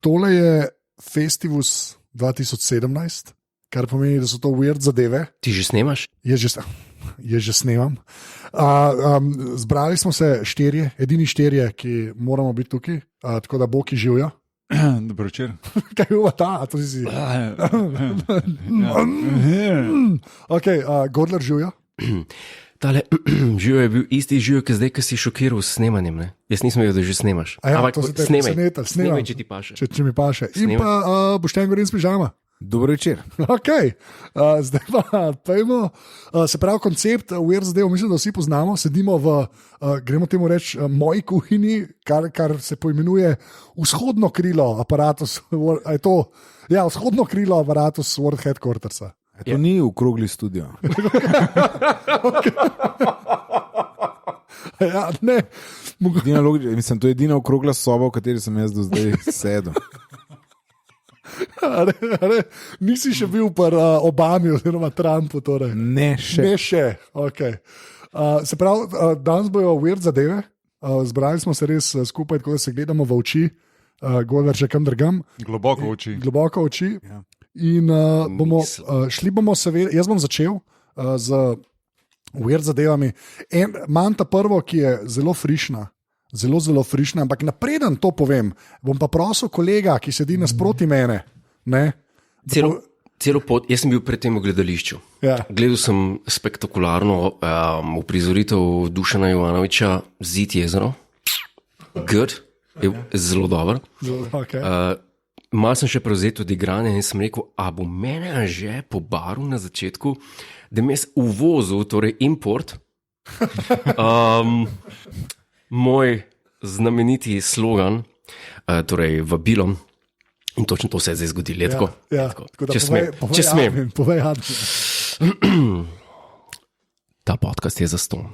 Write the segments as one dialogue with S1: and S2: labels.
S1: Tole je Festivus 2017, kar pomeni, da so to weird zadeve.
S2: Ti že snemaš?
S1: Jaz že snemam. Zbrali smo se edini štirje, ki moramo biti tukaj, tako da boki živijo.
S3: Dobro večer.
S1: Kaj je ta? To si. Okay, Godler živijo.
S2: Tale živo je bil isti živo, ki zdaj, ki si šokiral s snemanjem. Ne? Jaz nisem vedel, da že snemaš.
S1: Ja, to se te preseneta.
S2: Snemaj, če ti paše.
S1: Če mi paše. In pa Boštjan Gorin s pižama.
S4: Dobro večer.
S1: Okay. Zdaj pa pojmo. Se pravi, koncept weird zadev, mislim, da vsi poznamo. Sedimo v, gremo temu reči, moji kuhinji, kar se poimenuje vzhodno krilo aparatus. Je to? Ja, vzhodno krilo aparatus World Headquartersa.
S4: To ni okrogli studio.
S1: Ja, ne.
S4: Mislim, to je edina okrogla soba, v kateri sem jaz do zdaj sedel.
S1: Nisi še bil pri Obami oziroma Trumpu? Torej.
S4: Ne še.
S1: Okay. Se pravi, danes bojo weird zadeve. Zbrali smo se res skupaj, tako da se gledamo v oči, Godler še kam drugam.
S3: Globoko v oči.
S1: Globoko v oči. Ja. In jaz bom začel z weird zadevami. Imam ta prvo, ki je zelo frišna. Zelo, zelo frišna, ampak napreden to povem. Bom pa prosil kolega, ki sedi nasproti mene.
S2: Celo pot, jaz sem bil pred tem v gledališču.
S1: Ja.
S2: Gledal sem spektakularno uprizoritev Dušana Jovanoviča Zid jezero. Good, je zelo dober.
S1: Okay.
S2: Mal sem še prevzel od igranja in sem rekel, a bo mene že pobaril na začetku, da me je uvozil, torej import. Moj znameniti slogan, torej vabilo, in točno to se je zdaj zgodilo. Če smem.
S1: Povej,
S2: Ta podcast je zastonj.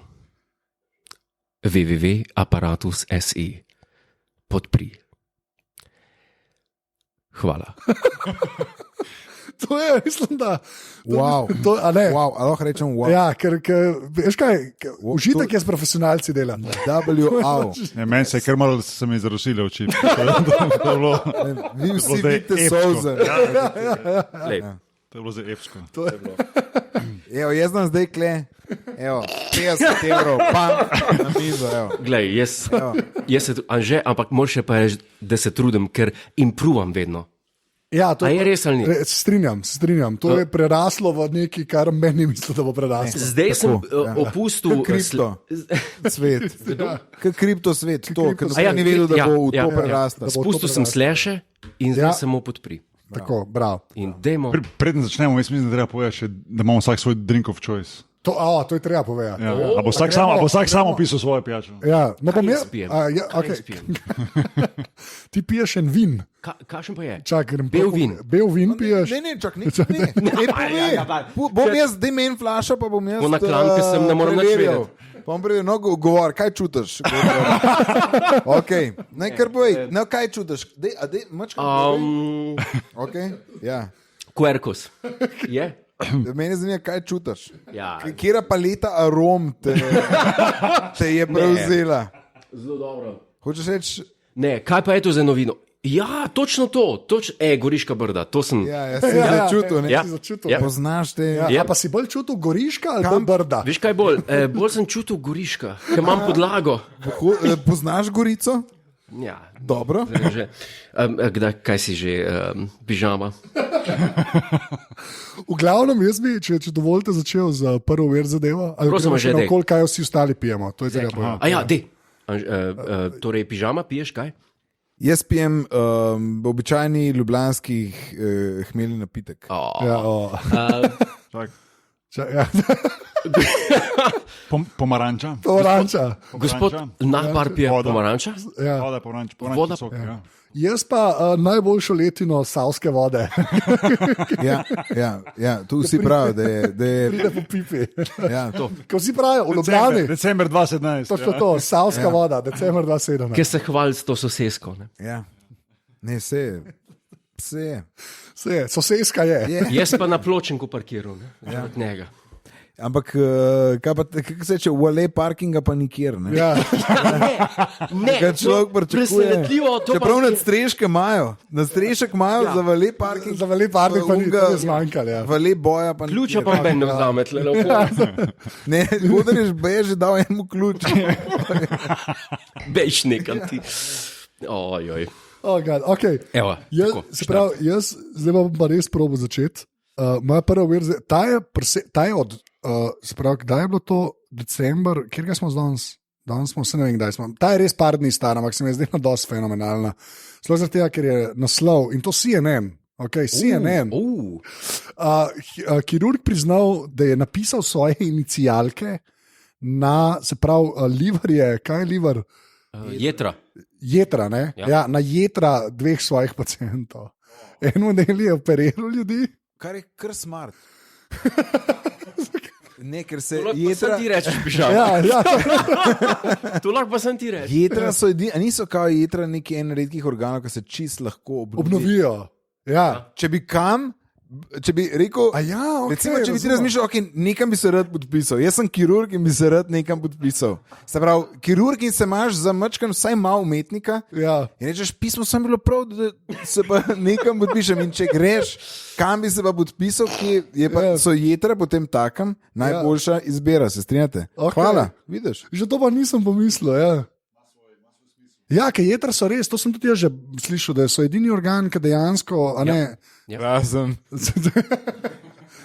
S2: www.apparatus.si podpri. Hvala.
S1: To je, mislim, da.
S4: Wow. Lahko rečem wow.
S1: Ja, ker veš kaj, užitek je s profesionalci dela.
S3: Meni se je kar malo se mi zarosile oči.
S4: Vi vsi vidite solze.
S3: To je bilo za epsko.
S4: Evo, jaz znam zdaj kle. Evo, 50 evrov, pa na mizo.
S2: Glej, jaz se Anže, ampak moraš pa reči, da se trudim, ker improvam vedno.
S1: Ja, to
S2: je res ali ni?
S1: Strinjam. To je preraslo v nekaj, kar meni misli, da bo preraslo.
S2: Zdaj sem opustil
S4: svet. Kripto svet, to, ker sem ni vedel, da bo v to preraslo.
S2: Spustil sem sleše in zdaj samo podpri.
S1: Tako, bravo.
S3: Preden začnemo, mislim, da treba povedati, da imamo vsak svoj drink of choice.
S1: To je treba povedati.
S3: Ja. A bo vsak sam opisal svojo pijačo.
S1: Ja, no pa ti piješ en vin.
S2: Kakšen pa je?
S1: Bel vin. Bel vin piješ?
S4: Ne, bom jaz, da men flaša, pa bom jaz.
S2: Po naklanke sem, ne moram nič vedeti.
S4: Pa bom prijel, govor, kaj čutiš? Ok, ne, kar povej, kaj čutiš? Ok, ja.
S2: Quercus. Je?
S4: Mene zanima, kaj čutiš.
S2: Ja.
S4: Kjera paleta arom te je prevzela?
S2: Zelo dobro.
S4: Hočeš reči?
S2: Ne, kaj pa je to za novino? Ja, točno to. Goriška brda, to sem.
S4: Ja, si začutil, ne?
S1: Si začutil.
S4: Ja. Poznaš te.
S1: Ja, pa si bolj čutil Goriška ali bolj brda?
S2: Veš kaj bolj? Bolj sem čutil Goriška, ker imam podlago.
S4: Poznaš Gorico?
S2: Ja.
S4: Dobro.
S2: Kaj si že, pižama?
S1: V glavnem, jaz bi, če dovolite, začel z prvo weird zadevo.
S2: Prosim, že dej.
S1: Kaj vsi ostali pijemo. To je treba.
S2: Dej. Torej, pižama piješ kaj?
S4: Jaz pijem običajni ljubljanski hmeljni napitek.
S3: Pomaranča.
S2: Gospod Nahbar pije pomaranča?
S3: Voda sok, ja.
S1: Jaz pa najboljšo letino savske vode.
S4: Ja, tu vsi pravijo, da je...
S1: Pride po pipi.
S4: Ja, to.
S1: Ko vsi pravijo, v Ljubljani.
S3: December 2017.
S1: To, savska voda, december 2017.
S2: Kje se hvali s to sosesko?
S4: Ja, ne, vse je.
S1: Soseska je.
S2: Jaz pa na pločenku parkiral, od njega.
S4: Ampak, kako se reče, vale parkinga pa nikjer. Ne?
S1: Ja.
S2: Ne,
S4: Kaj človek pričakuje.
S2: presenetljivo, to pa
S4: Čeprav
S2: je-
S4: nadstreške imajo, nadstrešek imajo za vale parking.
S1: Za velik parnik pa ni
S4: Unga-
S1: zmanjkalo. Ja.
S4: Vale boja pa
S2: Ključa
S4: nikjer.
S2: pa meni ne vzame, tle lepo.
S4: Ne, Gudariš je že dal enemu ključ.
S2: Bejš nekam ti. Ojoj.
S1: Oh, God, okay.
S2: Evo,
S1: Jaz,
S2: tako,
S1: se pravi, zdaj bom pa res probo začeti. Moja prva verza, ta je od, se pravi, kdaj je bilo to, december, kjer ga smo danes? Danes smo, se ne vem, kdaj smo. Ta je res par dni stara, ampak se mi je zdela dosti fenomenalna. Sploh zaradi tega, ker je naslov in to CNN. Okay, CNN. Kirurg priznal, da je napisal svoje inicialke na, se pravi, liver je, kaj je liver?
S2: Jetra.
S1: Jetra, ne?
S2: Ja.
S1: Ja, na jetra dveh svojih pacientov. En model je operiral ljudi.
S4: Kar je kar smart. Ne, ker se
S2: To lahko
S4: jedra,
S2: sem ti rečeš, pižam.
S1: Ja,
S2: To lahko pa sem ti rečeš.
S4: jedra so edini, a niso kao jedra neki en redkih organov, ki se čist lahko
S1: obnovijo. Ja.
S4: Če bi kam, če bi rekel,
S1: A ja, okay,
S4: recimo, če bi ti
S1: razumem.
S4: razmišljal, okay, nekam bi se rad podpisal. Jaz sem kirurg in bi se rad nekam podpisal. Se pravi, kirurg in se imaš za mačkan vsaj malo umetnika.
S1: Ja.
S4: In rečeš, pismo sem bilo prav, da se pa nekam podpišem. In če greš, kam bi se pa podpisal, ki je pa,
S1: Ja.
S4: so jedra potem takem, najboljša izbira, se strinjate?
S1: Okej.
S4: Hvala, vidiš.
S1: Že to pa nisem pomislil. Ja. Ja, ker jetra so res, to sem tudi jaz že slišal, da so edini organ, ki dejansko, a ne,
S4: Razen.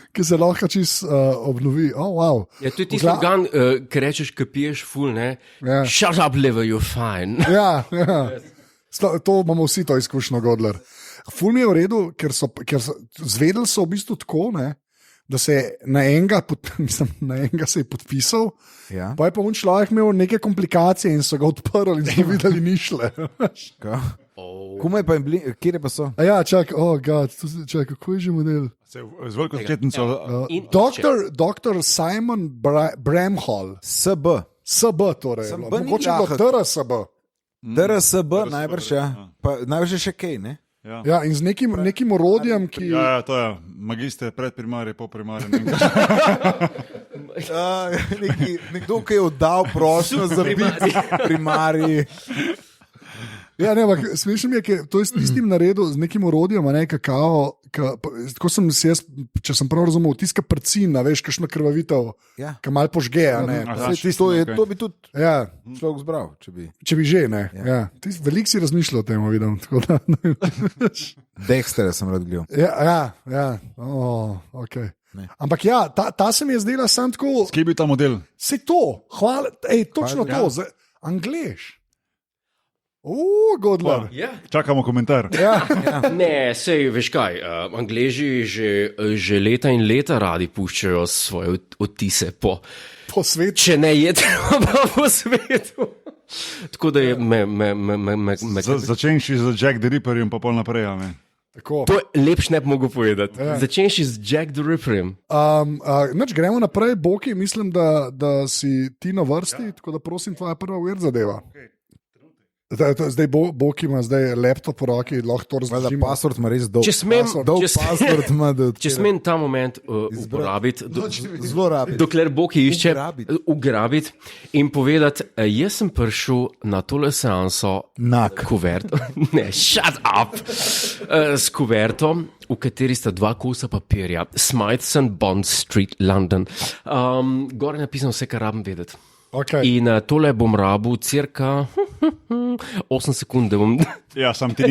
S1: ki se lahko čist obnovi. Oh, wow.
S2: Ja, to je tisti
S1: Vgla-
S2: organ, ki rečeš, ki piješ ful, ne?
S1: Ja.
S2: Shut up, liver, you're fine.
S1: Ja, ja. To imamo vsi to izkušnjo, Godler. Ful mi je v redu, ker so zvedeli so v bistvu tako, ne, da se na enega, na enega se je podpisal,
S4: Ja.
S1: pa je pa on človek imel neke komplikacije in so ga odprli in so videli nišle.
S4: Kumaj pa je bili, kje pa so?
S1: A ja, čak, oh, God, čak, kako je že model?
S3: Z veliko začetnico.
S2: In
S1: Dr. Simon Bramhall,
S4: SB.
S1: SB torej.
S4: SB ni
S1: Mogoče je bilo
S4: lahek.
S1: DRSB.
S4: DRSB, najbrž, ja. Pa najbrž je še kaj, ne?
S3: Ja.
S1: Ja, in z nekim orodjem, ki...
S3: Ja, to je magister, predprimarij, poprimarij.
S4: Nekdo, ki je oddal prošnjo za primarij.
S1: Ja, ne, ampak smešno mi je, ker to je s tistim naredil, z nekim orodjem, a ne kakao. Tako sem si jaz, če sem prav razumel, tiska prcina, veš, kakšno krvavitev,
S4: Ja.
S1: ki mal požge. a ne.
S3: Aha,
S4: To bi tudi
S1: Ja,
S4: človek zbral, če bi.
S1: če bi že, ne. Ja. Veliko si razmišljal o tem, vidim. tako da, ne.
S4: Dexter sem rad gledal.
S1: Ja. Oh, okay. Ampak ja, ta se mi je zdela sam tako,
S3: Kje je bil ta model?
S1: se to, hvala, točno
S4: Hvala,
S1: to, Anglež. Godler.
S2: Ja.
S3: Čakamo komentar.
S1: Ja.
S2: Ne, sej veš kaj, Angleži že leta in leta radi puščajo svoje odtise po
S1: Posvet.
S2: če ne jedro, pa po svetu. Tako da je me.
S3: Začenši z Jack the Ripperjem, pa pol naprej. a ne.
S1: Tako.
S2: To lepš ne bi mogel povedati. Začenši z Jack the Ripperjem.
S1: Noč, gremo naprej, Boki, mislim, da si ti na vrsti, tako da prosim, tvoja prva uver zadeva. Zdaj Boki ima zdaj laptop v roki, lahko to
S4: Valjda,
S1: razložimo.
S4: password ima res dolg.
S2: Če smem,
S4: Dolg
S2: če smem-
S4: password ima, da
S2: če smem ta moment uporabiti,
S4: zelo rabi.
S2: dokler Boki išče
S4: Ugrabiti.
S2: ugrabiti in povedati, jaz sem prišel na tole seanso
S4: Nak.
S2: kuverto, ne, shut up, s kuverto, v kateri sta dva kosa papirja, Smithson Bond Street, London. Gor je napisano vse, kar rabim vedeti.
S1: Okay.
S2: In tole bom rabil cirka 8 sekund, da bom.
S3: Ja, sam ti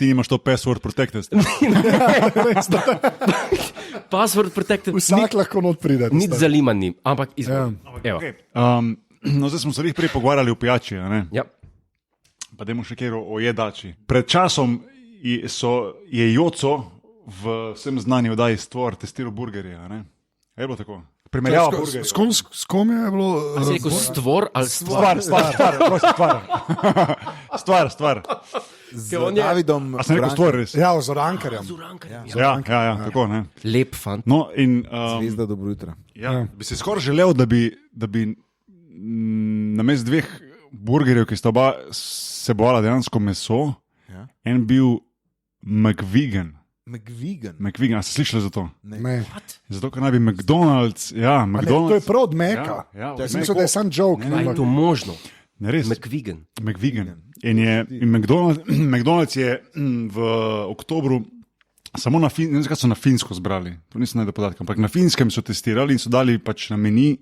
S3: nimaš to password protected.
S2: Password protected.
S1: Vsak lahko not pride.
S2: Nič zaliman ni, ampak izvolite.
S3: Okay. No, zdaj smo se jih prej pogovarjali o pijači, a ne?
S2: Ja.
S3: Pa dajmo še kjer o jedači. Pred časom je Joco v vsem znani oddaji Stvor testiral burgerje. a ne? Je bilo tako? Primerjava burgerje.
S1: S kom je bilo?
S2: Si rekel stvor ali stvar?
S3: Stvar.
S4: Z
S2: on je-
S4: Davidom.
S3: A sem rekel stvar res?
S1: Ja, z Orankarjem.
S3: Ja, tako ne.
S2: Lep fant.
S3: No, in
S4: Zvezda, dobro jutro.
S3: ja, bi si skoraj želel, da bi namesto dveh burgerjev, ki sta oba sebovala dejansko meso,
S4: Ja.
S3: en bil McVegan. McVigan, ste slišali za to?
S1: Ne.
S3: Zato, ker naj bi McDonald's, ja,
S1: Ne, to je
S3: McDonald's.
S1: prav od Meka.
S3: Ja,
S1: Jaz sem mislil, da je sam joke.
S2: Kaj je to možno?
S3: Ne, res.
S2: McVigan.
S3: McVigan. In McDonald's je v oktobru samo na Finskem, ne vem, kaj so na Finsko zbrali, to nisem najdel podatka, ampak na Finskem so testirali in so dali pač na meni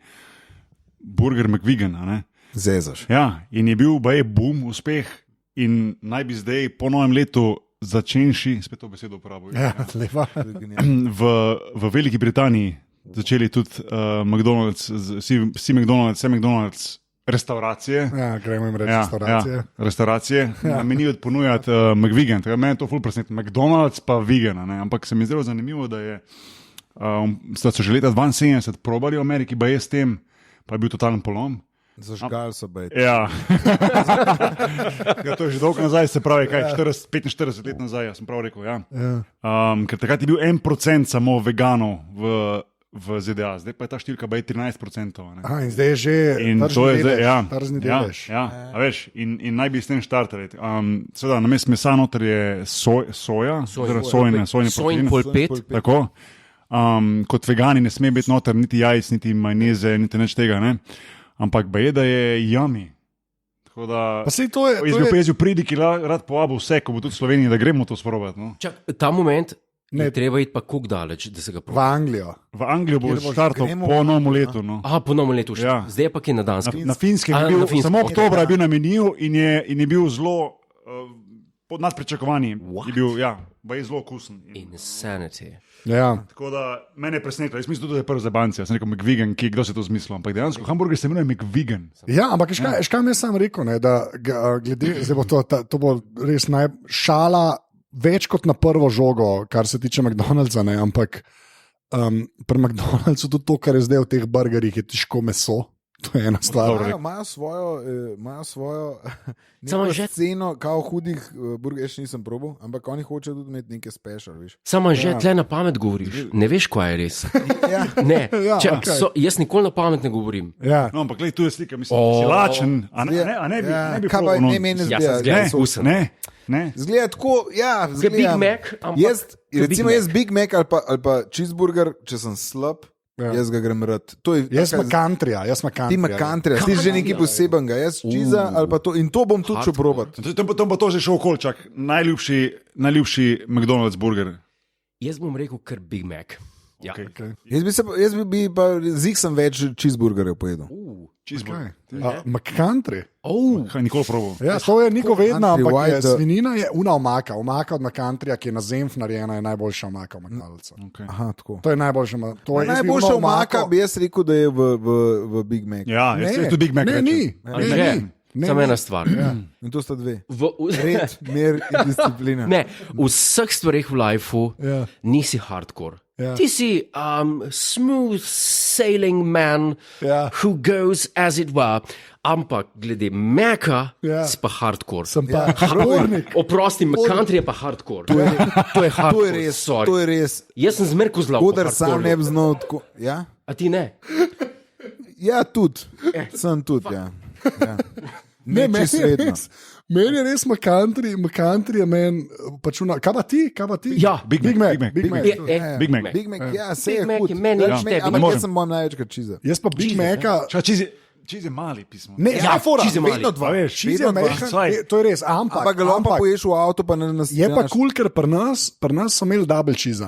S3: burger McVigan. A ne?
S4: Zezaš.
S3: Ja, in je bil baje boom, uspeh in naj bi zdaj po novem letu začenši, spet to besedo uporabil,
S1: Ja, lepa.
S3: v Veliki Britaniji začeli tudi McDonald's, vse McDonald's restauracije.
S1: Ja, gremo jim reči restauracije.
S3: Ja, restauracije. Na meniju ponujati McVigan. Meni je to ful presenetilo. McDonald's pa vegan. Ampak se mi zdelo zanimivo, da je, so že leta 72 probali v Ameriki, pa je s tem, pa je bil totalen polom.
S4: Zažgali so bej.
S3: Ja. Ja, to je že dolgo nazaj, se pravi, kaj, 45 let nazaj, ja, sem prav rekel. Ja. Ker takrat je bil 1% samo veganov v ZDA, zdaj pa je ta številka 13%.
S1: Aha, in zdaj je že trzni delež.
S3: A veš, in naj bi s tem štartali. Seveda, namesto mesa noter je soja, sojne
S2: Sojin polpet.
S3: tako. Kot vegani ne sme biti noter niti jajc, niti majoneze, niti nič tega. Ne? Ampak je, da je yummy. Tako da,
S1: Pa sej to je...
S3: jaz bi opazil pridi, ki rad povabil vse, ko bo tudi v Sloveniji, da gremo to sprobati. No?
S2: Čak, ta moment
S1: Ne.
S2: je treba iti pa koliko daleč, da se ga
S1: V
S2: proba.
S1: Anglijo.
S3: V Anglijo bo
S4: Kjer boš
S3: štartal
S4: gremo?
S3: po novem letu. No.
S2: Aha, po novem letu še.
S3: Ja.
S2: Zdaj je pa kje na Danskem.
S3: Na Finskem je bil,
S2: na Finskem,
S3: samo
S2: ok.
S3: oktobra je bil na meniju in je bil zelo nad pričakovanji. Je bil, ja, je zelo okusen.
S2: Insanity.
S1: Ja.
S3: Tako da mene je presenetilo. Jaz mislim tudi, da je prvi za banci. Jaz sem rekel McVigan, kdo se to zmislil. Ampak dejansko hamburger se imenuje McVigan.
S1: Ja, ampak škaj mi je sam rekel, ne, da glede, zdaj bo to bo res šala več kot na prvo žogo, kar se tiče McDonald'sa, ne, ampak pri McDonald'su tudi to, kar je zdaj v teh burgerjih, je težko meso. To je ena stvar.
S4: Imajo svojo
S2: Samo
S4: neko
S2: že-
S4: sceno, kao hudih burgerjev, še nisem probal, ampak oni hočejo tudi imeti neke special, veš.
S2: Samo že tle na pamet govoriš. Ne veš, kaj je res.
S4: Ja.
S2: Ne,
S1: Ja,
S2: čak,
S1: okej.
S2: jaz nikoli na pamet ne govorim.
S1: Ja.
S3: No, ampak gled, tu je slika, mislim, si lačen. A ne bi
S4: kaj pa
S3: probal, no.
S4: ne meni
S2: Ja,
S4: zgleda.
S2: sem zgleda.
S3: Ne,
S2: Izkusen.
S3: ne.
S4: Zgleda tako, ja,
S2: Kot Big
S4: zgleda.
S2: Mac, ampak
S4: Jaz,
S2: kot
S4: recimo,
S2: Big
S4: jaz Big Mac ali pa cheeseburger, če sem slab, jaz ga grem rad. To je
S1: Jaz
S4: taka-
S1: sem countryja.
S4: Ti imaš country, ti že nekaj posebenega, jaz cheese ali pa to. In to bom tudi šel probat.
S3: Tam pa to že šel okolčak. Najljubši McDonald's burger.
S2: jaz bom rekel kar Big Mac. Ja.
S3: Okay.
S4: Jaz bi pa zig sem več cheeseburgerjev pojedel.
S3: Cheeseburger.
S1: McCountry.
S3: Kaj nikoli probal.
S1: Ja, to je niko vedno,
S4: Country
S1: ampak je,
S4: white,
S1: svinina je una omaka. Omaka od McCountryja, ki je na Zenf narejena, je najboljša omaka v McDonald'su.
S3: Okay.
S4: Aha, tako.
S1: To je najboljša omaka. To je- jaz bi
S4: Najboljša
S1: ono
S4: omaka bi jaz rekel, da je v Big Mac.
S3: Ja, jaz
S1: Ne,
S3: tudi Big Mac
S1: ne,
S3: rečem.
S1: ni.
S2: Ali
S1: Ne,
S2: že?
S1: ni. Ne,
S2: Samo
S1: ni.
S2: ena stvar.
S4: In to sta dve.
S2: V,
S4: Red, mir in disciplina.
S2: ne, v vseh stvareh v lifeu
S1: Ja.
S2: nisi hardcore.
S1: Ja.
S2: Ti si smooth sailing man
S1: Ja.
S2: who goes as it were. Ampak glede Meka
S1: Ja.
S2: si pa hardcore.
S1: Sem pa hardkornik.
S2: Oprosti, McCountry je pa hardcore. To je
S4: To je
S2: hardcore.
S4: res,
S2: sorry.
S4: to je res.
S2: Jaz sem zmer kozlal.
S4: Kodar sam ne bi znal tako. Ja,
S2: A ti ne?
S4: ja tudi. Sem tudi, ja. Ja.
S1: Ne, meni
S4: čisto
S1: je
S4: vedno.
S1: res. Meni je res McCountry je meni pač una. Kaj pa ti? Kaj pa ti?
S2: Ja.
S3: Big
S1: Big
S3: Mac,
S1: Mac.
S3: Big
S1: Big
S3: Mac.
S1: Mac.
S3: Big Mac.
S4: Big Mac, ja, se
S2: Big
S4: je
S2: Mac
S4: hud.
S2: je meni nič tebi.
S4: Ampak
S3: Moram.
S4: jaz sem imel največkrat čiza.
S1: Jaz pa Big Maca.
S3: Cheese je mali pismo.
S1: Ne,
S2: Ja,
S1: ja, fora.
S2: cheese je mali.
S1: Vedno dva.
S3: A veš,
S1: Cheese je
S4: vedno dva.
S1: majhen,
S3: Saj.
S1: to je res,
S4: Ampak ga lahko poješ v avto, pa ne nas.
S1: Je pa kul, ker pri nas so imeli double cheese,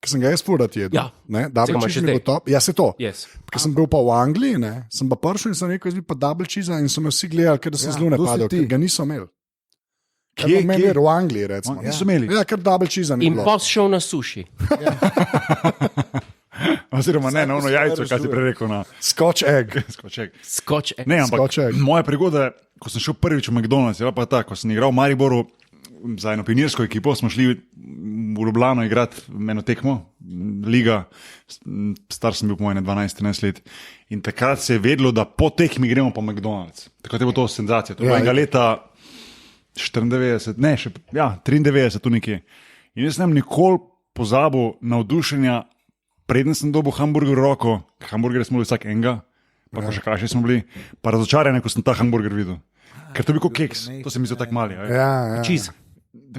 S1: ki sem ga jaz furat jedel.
S2: Ja.
S1: Ne,
S2: Saj ga
S1: double
S2: imaš
S1: cheese
S2: še
S1: mi bo
S2: zdaj.
S1: top. Ja, se to.
S2: Yes.
S1: Ker sem bil pa v Angliji, ne, sem pa prišel in sem rekel, jaz bi pa double cheese in so me vsi gledali, ker sem
S4: Ja,
S1: zelo
S4: to si
S1: napadel,
S4: ti.
S1: ker ga niso imeli.
S3: Kje,
S1: Kje?
S3: kje?
S1: V Angliji, recimo.
S3: Niso imeli?
S1: Ja, ker double cheese ni
S2: In
S1: bilo.
S2: pa si šel na suši.
S3: Oziroma ne, na ono
S4: Vsako
S3: jajco,
S4: svoje
S3: kaj si
S4: rešuje.
S3: prej rekel na
S1: Scotch egg.
S3: skoček.
S2: Skoč.
S3: Ne, ampak
S1: Skoček.
S3: moja prigoda, ko sem šel prvič v McDonald's, je bila pa ta, ko sem igral v Mariboru za eno pionirsko ekipo, smo šli v Ljubljano igrati eno tekmo, liga, star sem bil po mojem 12-13 let. In takrat se je vedelo, da po tekmi gremo po McDonald's. Takrat je bilo to senzacija. To je bilo
S1: Ja,
S3: enega leta 94, ne, še, ja, 93 tu nekje. In jaz sem nikoli pozabil navdušenja, preden sem dobil hamburger v roko, hamburger smo bili vsak enega, pa še kaši smo bili, pa razočaranje, ko sem ta hamburger videl. Ker to je bil kot keks, to se mi zdi tako mali. a veš.
S1: Ja, ja.
S2: Cheese.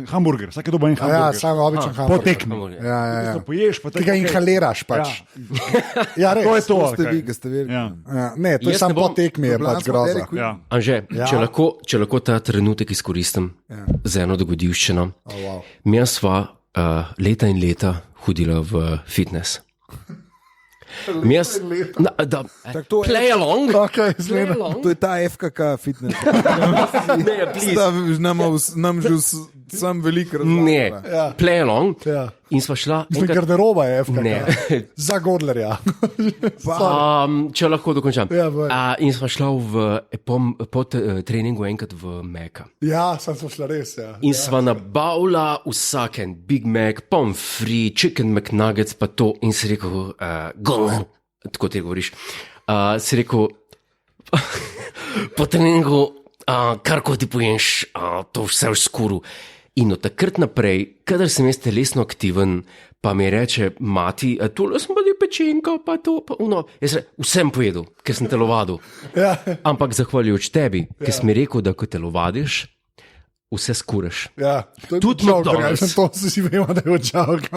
S3: Hamburger, vsake dobo en
S1: Ja,
S3: hamburger.
S1: samo običen
S3: Po
S1: hamburger.
S3: tekmi.
S1: Ja.
S3: Poješ, pa
S1: Ti ga inhaliraš pač. Ja, res.
S3: To je to.
S4: To ste
S3: ali
S4: vi,
S3: kaj?
S4: ki ste verjeli.
S3: Ja.
S1: Ja, ne, to je
S2: Jaz
S1: samo
S2: ne bom-
S1: po tekmi, je pač
S4: Ljubljansko
S1: groza.
S4: Dairy Queen.
S3: Ja.
S2: Anže,
S1: Ja.
S2: če lahko ta trenutek izkoristim za eno dogodivščino.
S1: Oh, wow.
S2: Mi sva leta in leta hodila v fitness.
S4: to je-
S2: Play along.
S1: Okay,
S2: Play
S1: izgleda.
S2: along.
S4: To je ta FKK fitness.
S2: Ne, please.
S4: Nam že sam veliko razumem.
S2: Ne, play along.
S1: Ja.
S2: In sva šla.
S1: Mislim,
S2: enkrat-
S1: garderoba je FKK.
S2: Ne.
S1: Za Godlerja.
S2: Če lahko dokončam.
S1: Ja, povej.
S2: In sva šla po treningu enkrat v Meka.
S1: Ja, sem šla res. Ja.
S2: In sva nabavila vsak en Big Mac, pommes frites, chicken McNuggets, pa to. In si rekel, tako ti govoriš. Si rekel, po treningu, kar ko ti poješ, to vse v skuru. In od takrat naprej, kadar sem jaz telesno aktiven, pa mi reče mati, tole sem pa ti pečenka, pa to, pa uno. Jaz vsem pojedel, ker sem telovadil.
S1: Ja.
S2: Ampak zahvaljujoč tebi, ki si mi rekel, da ko telovadiš, vse skuraš.
S1: Ja, to je
S2: Tudi
S1: joke,
S2: McDonald's.
S1: to vsi vemo, da je joke.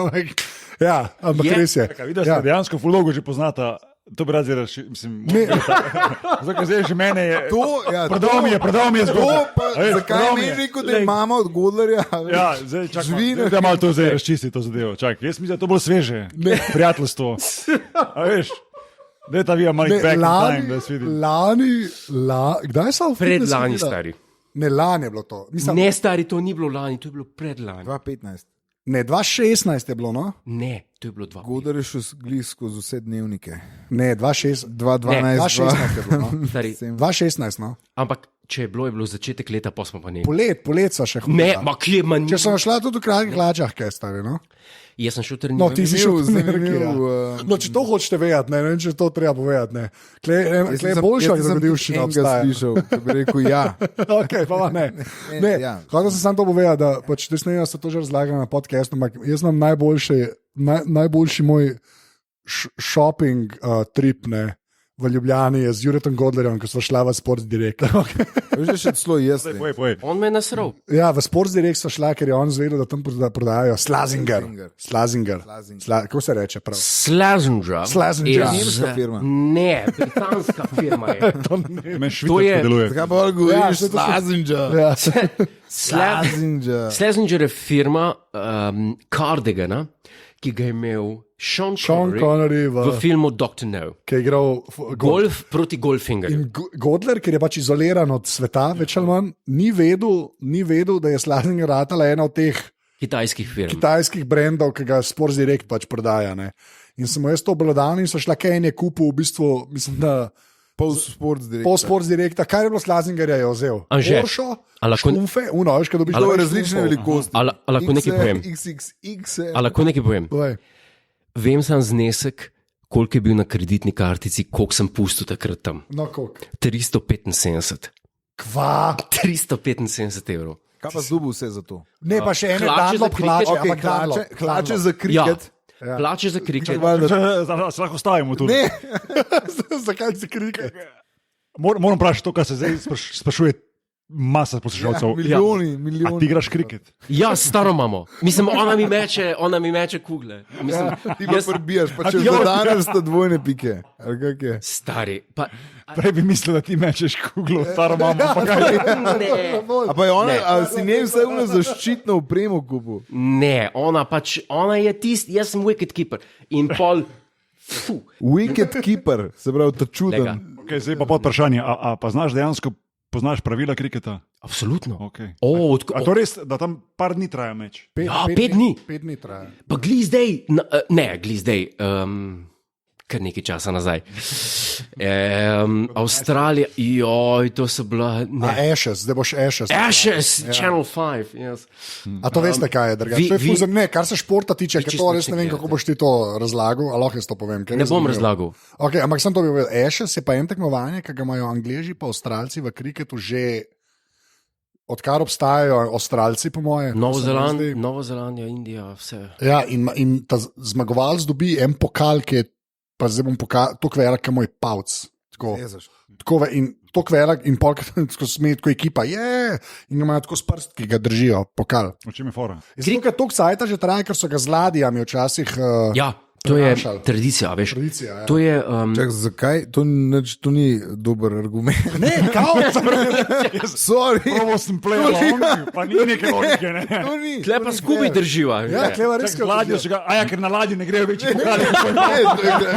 S1: Ja, ampak
S2: Je.
S1: res je.
S3: Kaj, vidiš, da dejansko ful dolgo že poznata. To bi rad zdaj rešil. Zdaj že mene je. Prodal mi je zgodbo.
S4: Zakaj mi je rekel, da je mama od Godlerja?
S3: Ja, zdaj čakaj.
S4: Živine.
S3: Da malo to zdaj razčisti to zadevo. Čakaj, jaz mislim, da je to bolj sveže. Prijateljstvo. A veš? Da je ta vija Mike back in time, da se vidi.
S1: Kdaj sem
S2: Predlani, stari.
S1: Ne, lani je bilo to. Mislim,
S2: Ne, stari, to ni bilo lani, to je bilo predlani.
S4: 2015.
S1: ne 2016 je bilo, no?
S2: Ne, to je bilo 2.
S4: Godler je šel skozi vse dnevnike.
S1: Ne, 2016.
S4: 2012,
S1: 2016 je bilo, no?
S2: Stari,
S1: 2016, no?
S2: ampak če je bilo začetek leta, pa smo pa ne.
S1: Polet so še hodili.
S2: Ne, ma kje manj.
S1: Če sem šla tudi v kratkih hlačah, kaj stari, no?
S2: Jaz sem šel
S1: No,
S2: trenirati.
S1: ti si šel v
S4: Zanimiv,
S1: Ameriki. Ja.
S4: zanimiv,
S1: No, če to hočete vedeti, ne vem, če to treba povedati. Ne. Kle je boljša dogodivščina obstaja.
S4: Slišal, da bi rekel ja.
S1: Okay, pa ne. Ne,
S4: ja.
S1: hotel sem samo to povedati, da pač te snega so to že razlagali na podcastu, ampak jaz imam najboljši moj shopping trip ne, v Ljubljani je z Juretom Godlerjem, ko smo šla v Sports Direct.
S4: Veš, da še celo jaz. ne.
S3: Povej.
S2: On me je nasral.
S1: Ja, v Sports Direct smo šla, ker je on zvedel, da tam prodajajo Slazinger. Kako se reče prav?
S2: Slazenger.
S1: Slazenger.
S4: Nemška firma.
S2: Ne, britanska firma je.
S3: Meni
S2: To
S3: švicarsko
S2: je-
S3: deluje.
S4: Zakaj pa
S1: Ja,
S4: govoriš
S1: saj to so-
S4: Slazenger?
S1: Ja.
S2: Slazenger je firma Cardigana, ki ga je imel Sean
S1: Connery
S2: v filmu Dr. No.
S1: ki je igral
S2: Golf proti Goldfingerju.
S1: In Godler, ker je pač izoliran od sveta, več ali manj, ni vedel, da je Slazinger ratala ena od teh
S2: Kitajskih firm.
S1: kitajskih brendov, ki ga Sports Direct pač prodaja. Ne. In sem mu jaz to obladal in so šla kaj en je kupil, v bistvu, mislim, da
S4: Pol Sports Direct.
S1: pol Sports Directa, kar je bilo Slazingerja, je vzel.
S2: Anže,
S1: Oršo,
S2: a lahko-
S1: štumfe, veš, kaj dobiš
S4: To je
S1: dol
S4: različne
S1: štumfov.
S4: velikosti.
S2: A lahko nekaj povem?
S4: XXX.
S2: A lahko nekaj povem?
S1: Povej.
S2: Vem sam znesek, koliko je bil na kreditni kartici, koliko sem pustil takrat tam.
S1: No, koliko?
S2: 375.
S1: Kva?
S2: 375 evrov.
S4: Kaj pa zdubu vse za to?
S1: Ne, pa še ene
S2: Hlače
S1: Dunlop
S2: za kriket.
S1: hlače,
S4: Okay,
S1: ampak Dunlop.
S4: hlače za kriket.
S2: Ja. Plače za kriket.
S3: Se lahko stavimo tu.
S4: Ne,
S1: Zakaj si kriket?
S3: Moram vprašati to, kar se zdaj sprašuje masa poslušalcev.
S4: milijoni,
S3: A
S4: milijoni.
S3: ti igraš kriket?
S2: Ja, staro imamo. Mislim, ona mi meče kugle. Mislim,
S4: Ti pa prebijaš, pa če
S2: Ja.
S4: že danes sta dvojne pike. Ali kak je?
S2: stari, pa
S3: Prej bi mislil, da ti mečeš kuglo, staro mamo. Pa kaj?
S2: ne.
S4: A pa je ona,
S2: Ne.
S4: ali si ne vse vno zaščitno upremo kupu?
S2: Ne, ona je tisti, jaz sem wicket keeper. In pol,
S4: Wicket keeper, se pravi, ta
S2: lega.
S4: čuden.
S3: Okay, zdaj pa pod vprašanje. A pa znaš dejansko poznaš pravila kriketa?
S2: Absolutno.
S3: Okay.
S2: O,
S3: A to res, da tam par dni traja meč?
S2: Ja, 5 dni.
S1: 5 dni traja.
S2: Pa gli zdaj, ne, gli zdaj, kar nekaj časa nazaj. Avstralija, joj, to so bila.
S1: A Ashes, zdaj boš Ashes.
S2: Ashes, Channel 5. Yes.
S1: A to veste, kaj je drugače?
S2: vi-
S1: To je ful
S2: vi-
S1: zanimivo. Ne, kar se športa tiče, ker
S2: čisto
S1: to res ne vem,
S2: nič ne
S1: kako boš ti to razlagal, ali lahko jaz to povem. ker
S2: Ne
S1: je
S2: bom
S1: zanimivo.
S2: razlagal.
S1: Okay, ampak sem to bi povedal. Ashes je pa en tekmovanje, ki ga imajo Angleži pa Avstralci v kriketu že odkar obstajajo Avstralci, po moje.
S2: Novo Zelandija, Indija, vse.
S1: Ja, in ta zmagovalec dobi en pokal, ki je, pa zdaj bom pokal, to kvera, kot moj pavc. Tako.
S4: Jezaš.
S1: in tako velik, in polk, ko smeji tako ekipa, in ga imajo tako s prst, ki ga držijo, pokal.
S3: O čem je fora?
S1: Tukaj toliko cajta že traja, ker so ga z ladjami včasih.
S2: Ja, to je
S1: prenašali.
S2: tradicija, veš.
S1: Tradicija, ja.
S2: To je,
S4: Čak, zakaj? To ni dober argument.
S1: Ne, kao,
S4: Sorry.
S3: Prvo sem plejal, pa ni neke logike. Ne?
S4: To ni.
S2: tle pa skupaj drživa.
S1: ja, kleva res
S3: Čak, ladjo še ga, ker na ladji ne grejo večji pokali.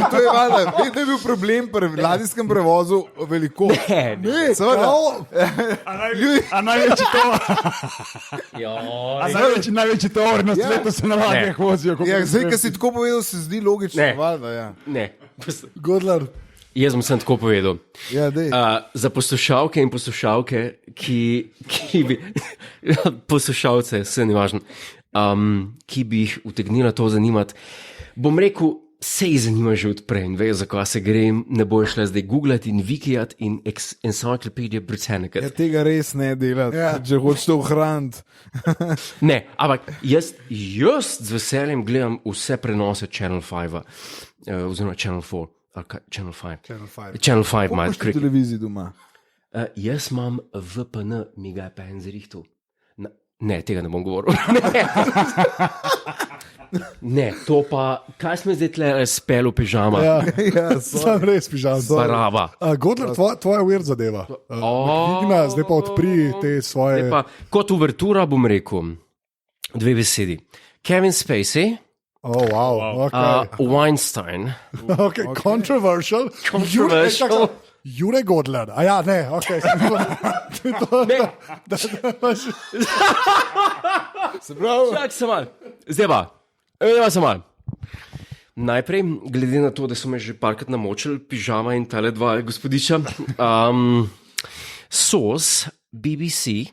S4: To je valjda. Vedno je bil problem pri ladijskem prevozu veliko.
S1: ne,
S4: Seveda.
S1: kao,
S3: A največji največji tovor na svetu se na ladjah vozijo.
S4: Ja, zdaj, ko si tako povedal, se zdi logično.
S2: Ne.
S4: Valjda, ja.
S2: Ne,
S1: Godler.
S2: jaz bom sem tako povedal.
S4: Ja, dej.
S2: Za poslušalke in poslušalke, ki bi, poslušalce, vse ni važno, ki bi jih utegnila to zanimati, bom rekel, se jih zanima že odprej in vejo, zakaj se grem, ne bojo šle zdaj googlati in wikijati in Encyclopedia Britannica.
S4: Ja, tega res ne delati,
S1: Ja.
S4: če hočeš to ohraniti.
S2: Ne, ampak jaz z veseljem gledam vse prenose Channel 5, oziroma Channel 4, ali kaj, Channel 5. Channel 5 ima.
S4: Imaš na televiziji doma.
S2: Jaz imam VPN, mi ga je pa en zrihtel. Ne, tega ne bom govoril. Ne, to pa, kaj smo zdaj tle spel v pižama?
S1: Ja,
S4: Ja,
S1: sem res pižam.
S2: Barava.
S1: Godler, tvoja weird zadeva. Igna, zdaj pa odpri te svoje.
S2: Zdaj pa, kot uvertura bom rekel, dve besedi. Kevin Spacey,
S1: Oh, wow. Okay.
S2: Weinstein.
S1: Okay, controversial.
S2: Controversial.
S1: Jure Godler. A ja, ne, ok.
S4: Se pravi,
S2: Čak se mal. Zdaj pa, zdaj pa se mal. Najprej, glede na to, da so me že parkrat namočili, pižama in tale dva gospodiča, source BBC,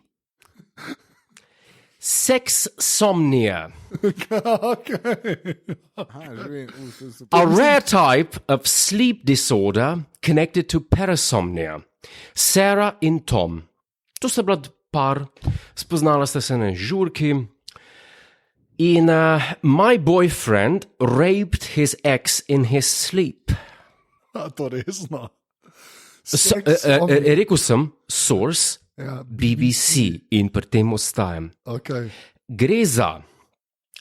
S2: Sexsomnia, a rare type of sleep disorder connected to parasomnia. Sarah in Tom. To sta bila par, spoznala sta se na žurki. In my boyfriend raped his ex in his sleep.
S1: To resno.
S2: Rekel sem, source,
S1: Ja,
S2: BBC in pri tem ostajam.
S1: okay.
S2: Gre za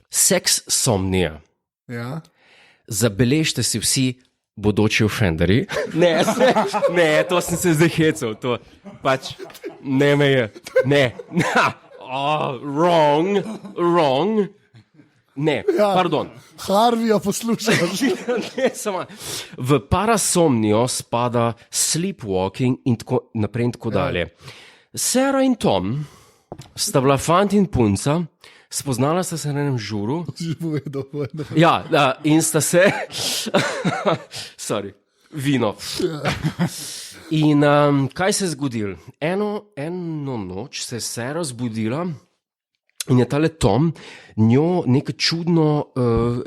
S2: sexsomnia.
S1: Ja.
S2: Zabeležite si vsi bodoči offenderi. Ne, to sem se zdaj hecal, to pač ne me je. Ne, wrong. Ne, pardon.
S1: Harvija poslušaš.
S2: Ne, samo. V parasomnijo spada sleepwalking in tako naprej in tako dalje. Sarah in Tom sta bila fant in punca, spoznala sta se na enem žuru.
S1: Si povedal.
S2: Ja, in sta se, sorry, vino. In kaj se je zgodilo? Eno noč se je Sarah zbudila in je tale Tom njo nekaj čudno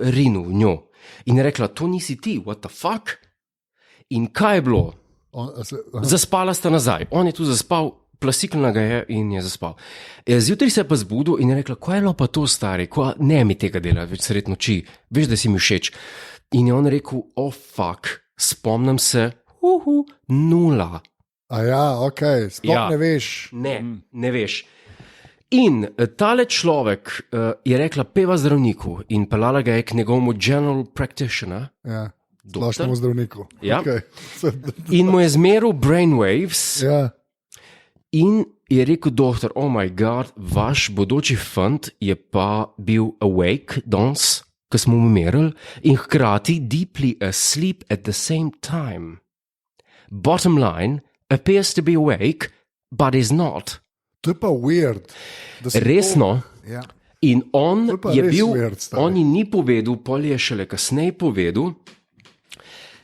S2: rinil v njo. In je rekla, to nisi ti, what the fuck? In kaj je bilo? Zaspala sta nazaj, on je tu zaspal, plasikljena ga je in je zaspal. Zjutraj se je pa zbudil in je rekla, kaj je bilo pa to, stari, ne mi tega dela, več sred noči, veš, da si mi všeč. In je on rekel, oh fuck, spomnim se, nula.
S1: A ja, ok, sploh
S2: Ja.
S1: ne veš.
S2: Ne veš. In tale človek je rekla, peva zdravniku in pelala ga je k njegovemu general practitioner.
S1: Ja. Splošnemu zdravniku.
S2: Ja.
S1: Okay.
S2: In mu je zmeril brainwaves.
S1: Ja.
S2: In je rekel doktor, oh my god, vaš bodoči fant je pa bil awake danes, ko smo mu merili, in hkrati deeply asleep at the same time. Bottom line, appears to be awake, but is not.
S1: To je pa weird. Da si
S2: Resno.
S4: ja.
S2: In on
S1: To je pa
S2: je
S1: res
S2: bil,
S1: weird, stari.
S2: on ji ni povedal, pol je šele kasneje povedal,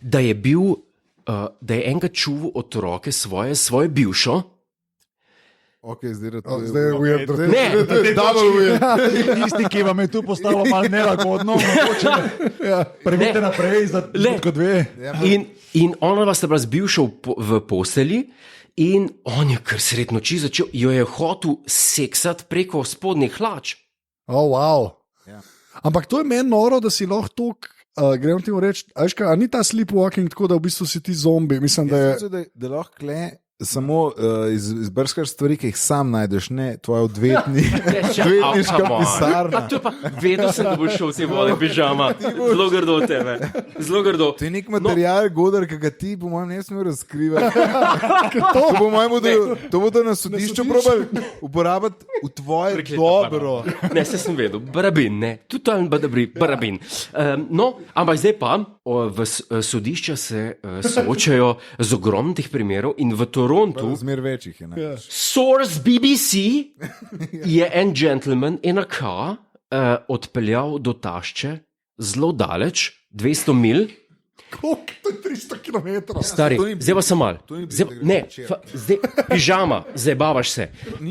S2: da je bil, da je enega čuval otroke svoje bivšo.
S4: Okay, zdaj
S1: Zdaj je weird.
S2: Ne,
S4: double weird.
S3: Tisti, ki vam je tu postalo malo nelagodno, previdite naprej, kot dve.
S2: In ona vas je bila z bivšo v postelji, in on je kar sred noči začel, jo je hotel seksati preko spodnjih hlač.
S1: Oh, wow.
S4: Ja.
S1: Ampak to je meni noro, da si lahko tok gremo ti reči, a ni ta sleepwalking tako, da v bistvu si ti zombi? Mislim, da je.
S4: Jaz mislim, da lahko le samo izbrskaš stvari, ki jih sam najdeš, ne tvoja odvetniška pisarna.
S2: To je pa, vedel sem, da boš šel v te vode pižama. Zelo grdo od tebe. Zelo grdo.
S4: To je nek material, Godar, ki ga ti, po mojem, ne smeš razkrivati. To bodo na sodišču probali uporabiti v tvoje dobro.
S2: Ne, se sem vedel. Barabin, ne. Totalni barabin. No, ampak zdaj pa v sodišča se soočajo z ogromnih teh primerov in v Torontu,
S4: Zmer večjih je. Ne?
S2: source BBC, je en gentleman in a car odpeljal do tašče zelo daleč, 200 mil.
S1: Koliko? To je 300 km.
S2: Stari,
S4: to ni
S2: zdaj pa sem mal.
S4: ni
S2: Zdaj,
S4: blizu
S2: ne,
S4: večer.
S2: zdaj, pižama, zabavaš se.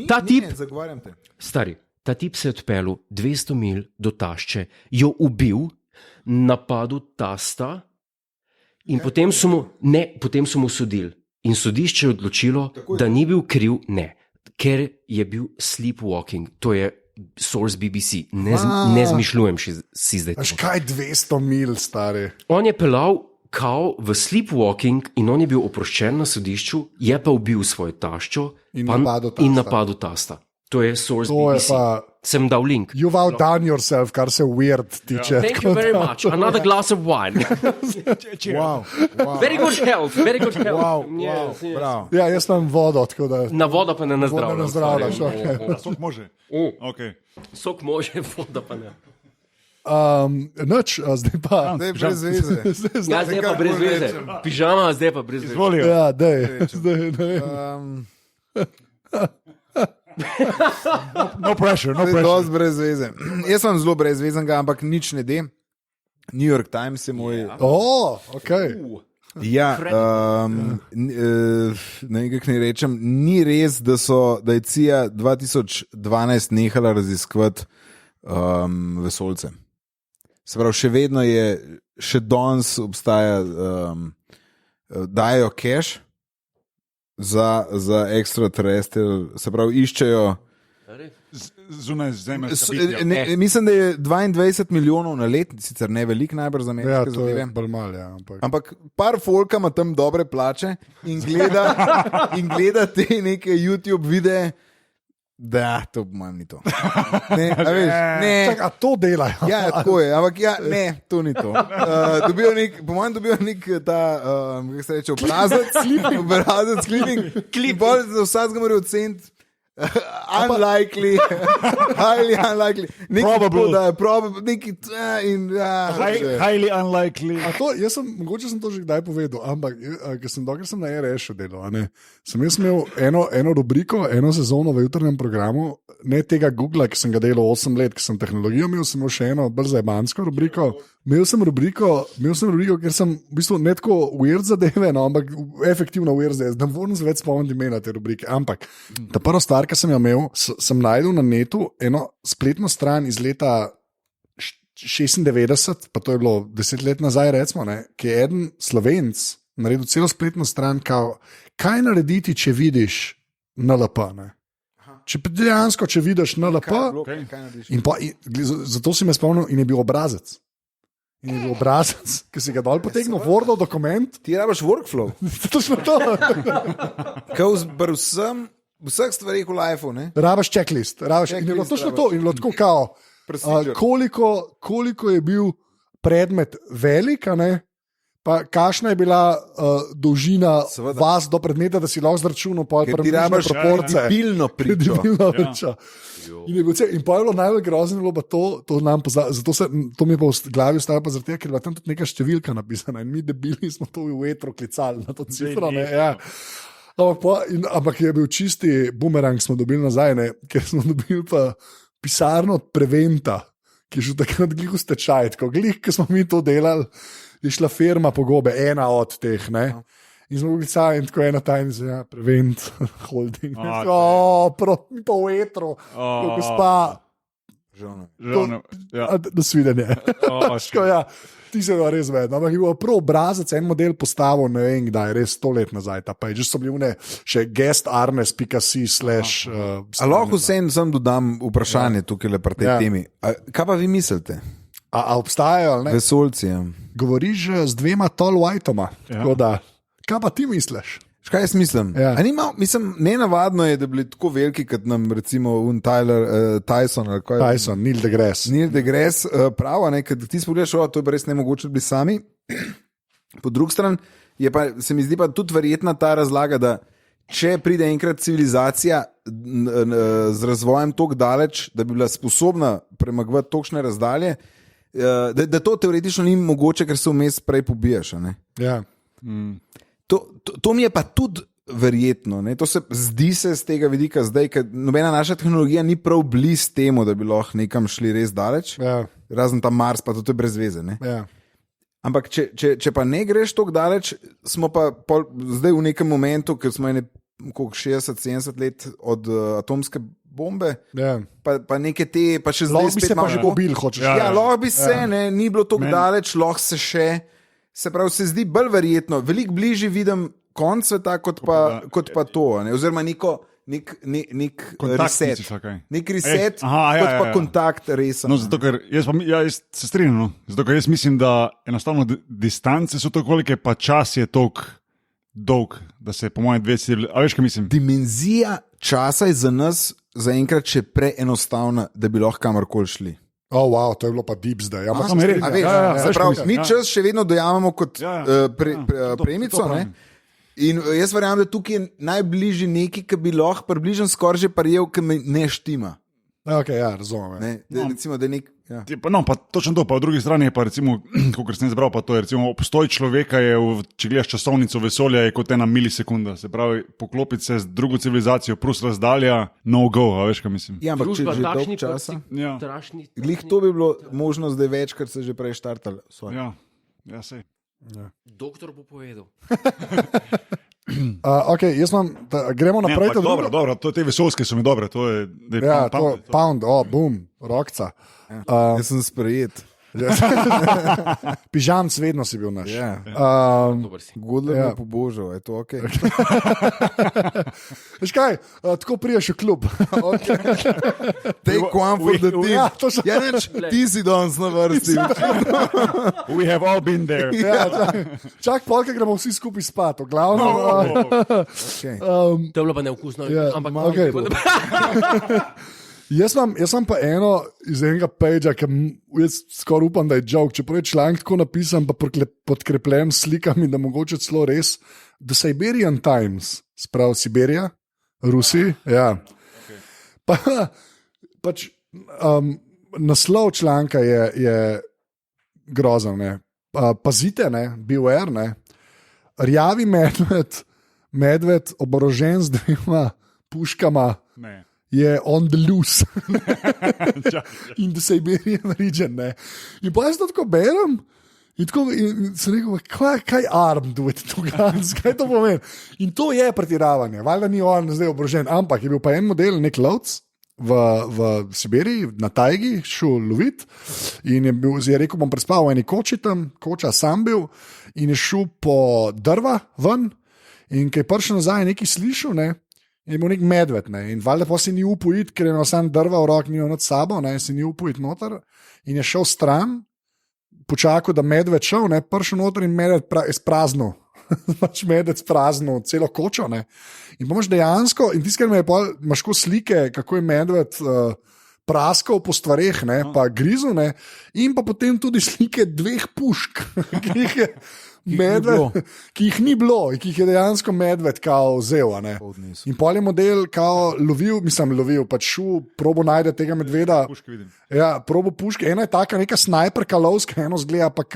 S2: Ta tip,
S4: Zagovarjam te.
S2: stari, ta tip se je odpeljal 200 mil do tašče, jo ubil, napadel tasta in potem so mu sodili. In sodišče je odločilo, da ni bil kriv, ne, ker je bil sleepwalking. To je source BBC, ne zmišljujem si zdaj.
S1: Veš kaj, 200 mil, stari.
S2: On je pelal kao v sleepwalking in on je bil oproščen na sodišču, je pa ubil svojo taščo
S1: In napadel tasta.
S2: in napadel tasta. To je source
S1: To je
S2: BBC.
S1: pa.
S2: Sem dal link.
S1: You've outdone yourself, kar se weird tiče.
S2: Thank you very much. Another glass of wine.
S4: Wow.
S2: Very good health, very good health.
S4: Wow,
S2: Yes, yes.
S4: Bravo.
S1: Ja, jaz imam vodo, tako da.
S2: Na vodo pa ne nazdravljaš.
S1: Vodo ne nazdravljaš, okej.
S3: Sok može. Okay.
S2: Sok može, voda pa ne.
S1: Noč, zdaj pa.
S4: Zdaj brez veze.
S2: Ja, zdaj pa brez veze. Pižama, zdaj pa brez veze.
S3: Izvolijo.
S1: Ja, dej, zdaj ne vem.
S3: No pressure, no
S4: Zdaj
S3: pressure.
S4: dosti brez veze. Jaz sem zelo brezvezenega, ampak nič ne de. New York Times je moj.
S1: O, ok.
S4: Ja, nekaj ne rečem. Ni res, da je CIA 2012 nehala raziskovati vesoljce. Se pravi, še vedno je, še danes obstaja, dajo cash za extraterrestrial, se pravi, iščejo.
S3: Zunaj zemlje.
S4: Mislim, da je 22 milijonov na let, sicer ne veliko, najbrž za
S1: Ja,
S4: ameriške
S1: to je
S4: zadeve.
S1: bolj malo, ja.
S4: Ampak par folka ima tam dobre plače in gleda te neke YouTube videe, da to po mojem ni to. Ne, a veš, ne.
S1: Čak, a to delajo?
S4: Ja, tako je, ampak ja, ne, to ni to. Po mojem dobijo nek ta, kako se reče, obrazec, klip, bolj za vsakega morajo oceniti. Unlikely, highly unlikely.
S3: Highly unlikely.
S1: A to, mogoče sem to že kdaj povedal, ampak ker sem dokler sem na RS-u delal, sem jaz imel eno rubriko, eno sezono v jutrnjem programu, ne tega Google, ki sem ga delal 8 let, ki sem tehnologijo imel, sem imel še eno bolj zajbansko rubriko. Imel sem rubriko, ker sem v bistvu ne tako weird zadeve, no, ampak efektivno weird zadeve. Ne morem se več spomniti imena te rubrike. Ampak ta prva stvar, ki sem jo imel, sem najdel na netu eno spletno stran iz leta 96, pa to je bilo 10 let nazaj, recimo, ki je eden Slovenc naredil celo spletno stran, kaj narediti, če vidiš NLP. Če dejansko, če vidiš NLP, zato si me spomnil in je bil obrazec. In je bil obrazec, ki si ga dol potegnil, Wordov dokument.
S4: Ti rabiš workflow.
S1: Točno to.
S4: Vseh stvarih v lifeu, ne?
S1: Rabiš checklist. In je bilo točno to. In je bilo tako kao, koliko je bil predmet velik, pa kakšna je bila dolžina vas do predmeta, da si lahko zračunal približne proporcije.
S4: Debilno pričo.
S1: In pa je bilo najbolj grozno, to mi je pa v glavi ostalo, zaradi tega, ker je bila tam tudi neka številka napisana in mi debili smo to v vetru klicali na to cifro. Ja. Ampak je bil čisti bumerang, smo dobili nazaj, ker smo dobili pa pisarno od Preventa, ki je že takrat glih v stečaj. Glih, ki smo mi to delali, je šla firma pogobe, ena od teh. In smo bili sami in tako ena tajnica, ja, Prevent, holding. Mi pa v vetru, gospa. Nasvidenje. Ja, ti se ga res vedno. Ampak je bil prav obrazec, en model postavil, ne vem kdaj, res 100 let nazaj. Pa je že so bili še guestarnes.si /
S4: A lahko vsem dodam vprašanje tukaj le pri tej temi. Kaj pa vi mislite?
S1: A obstajajo, ali ne?
S4: Vesoljci. Ja.
S1: Govoriš z dvema Tall Whiteoma.
S3: Ja.
S1: Kaj pa ti misliš?
S4: Kaj jaz mislim?
S1: Ja.
S4: Mislim, nenavadno je, da bi bili tako veliki, kot nam recimo Tyson.
S1: Tyson, Neil deGrasse.
S4: Neil deGrasse pravi, da ti spogledaš, to je pa res nemogoče, da bi sami. Po drugi strani se mi zdi pa tudi verjetna ta razlaga, da če pride enkrat civilizacija z razvojem tako daleč, da bi bila sposobna premagovati točne razdalje, da to teoretično ni mogoče, ker se vmes prej pobiješ.
S1: Ja.
S4: To mi je pa tudi verjetno. To se zdi se z tega vidika zdaj, ker nobena naša tehnologija ni prav blizu temu, da bi lahko nekam šli res daleč.
S1: Ja.
S4: Razen ta Mars, pa to je brez veze.
S1: Ja.
S4: Ampak če pa ne greš tako daleč, smo pa zdaj v nekem momentu, ker smo 60-70 let od atomske bombe,
S1: Ja.
S4: pa neke te, pa še zdaj
S1: Lahko bi se pa že pobil, hočeš.
S4: Ja, lahko bi se, ni bilo tako daleč, lahko se še. Se pravi, se zdi bolj verjetno, veliko bližje vidim konc sveta, kot pa to. Oziroma nek reset. Nek reset, kot pa kontakt res.
S3: No, zato, ker jaz se strinjam. No. Zato, ker jaz mislim, da enostavno distance so tako velike, pa čas je tako dolg, da se po mojem dve cilj. A veš, kaj mislim?
S4: Dimenzija časa je za nas zaenkrat še preenostavna, da bi lahko kamorkoli šli.
S1: Wow, to je bilo pa deep zdaj. Ja,
S3: Samo res.
S4: Mi čas še vedno dojamemo kot premico. In jaz verjamem, da tukaj je najbližji neki, ki bi lahko približno skoraj že parjel, ki me ne štima.
S1: Okay, ja, razumem.
S4: Recimo, da je nek. Ja.
S3: No, pa točno to, pa v drugi strani je pa recimo, kot sem izbral, pa to je recimo obstoj človeka je, če gledaš časovnico vesolja, je kot 1 milisekunda. Se pravi, poklopiti se z drugo civilizacijo, plus razdalja, no go, a veš, kaj mislim.
S4: Ja, ampak če že dolgo časa. Glih to bi bilo možno zdaj več, ker se že prej štartali.
S3: Ja, sej.
S2: Ja. Doktor bo povedal.
S1: Okay, gremo naprej.
S3: Dobro, te vesolske so mi dobre. To je
S1: pound, boom, rokca.
S4: Jaz sem sprejet.
S1: Pižamc, vedno si bil naš.
S4: Godler me pobožal, je to ok.
S1: Veš kaj, tako priješ v klub.
S4: Take one for the team.
S1: Ja,
S4: ti si danes na vrsti.
S3: We have all been there.
S1: Čak polka gremo vsi skupaj spat, v glavno.
S2: To je bilo pa neukusno.
S1: Jaz imam pa eno iz enega pagea, ki jaz skoraj upam, da je joke. Čeprav je članek tako napisan, pa podkrepljen s slikami, da mogoče celo res. The Siberian Times, sprav Siberija, Rusi. Ja. Pač, naslov članka je grozen. Pazite, beware. Rjavi medved oborožen z 2 puškama.
S3: Ne.
S1: Je on the loose in the Siberian region. In pa jaz to tako berem in sem rekel, kaj armed with two guns, kaj to pomeni? In to je pretiravanje, valjda ni on zdaj oborožen, ampak je bil pa en model, nek lovc v Sibiriji, na tajgi, šel lovit in je rekel, bom prespal v eni koči tam, koča sam bil in je šel po drva ven in ko je prišel nazaj nekaj slišal, je bil nek medved, in valjda pa si ni upal iti, ker je imel sam drva v roki, ni imel nad sabo, si ni upal iti noter in je šel stran, počakal, da medved šel, prišel noter in medved izpraznil. Pač medved spraznil celo kočo. In pa imaš dejansko, in tiskaj me je pa, imaš ko slike, kako je medved praskal po stvareh, pa grizu, in pa potem tudi slike 2 pušk, ki jih je medved, ki jih ni bilo, ki jih je dejansko medved kao vzel. In pol je model kao lovil, pač šel, probo najde tega medveda. Ja, probo puške, ena je taka neka snajperka lovska, eno zgleda pa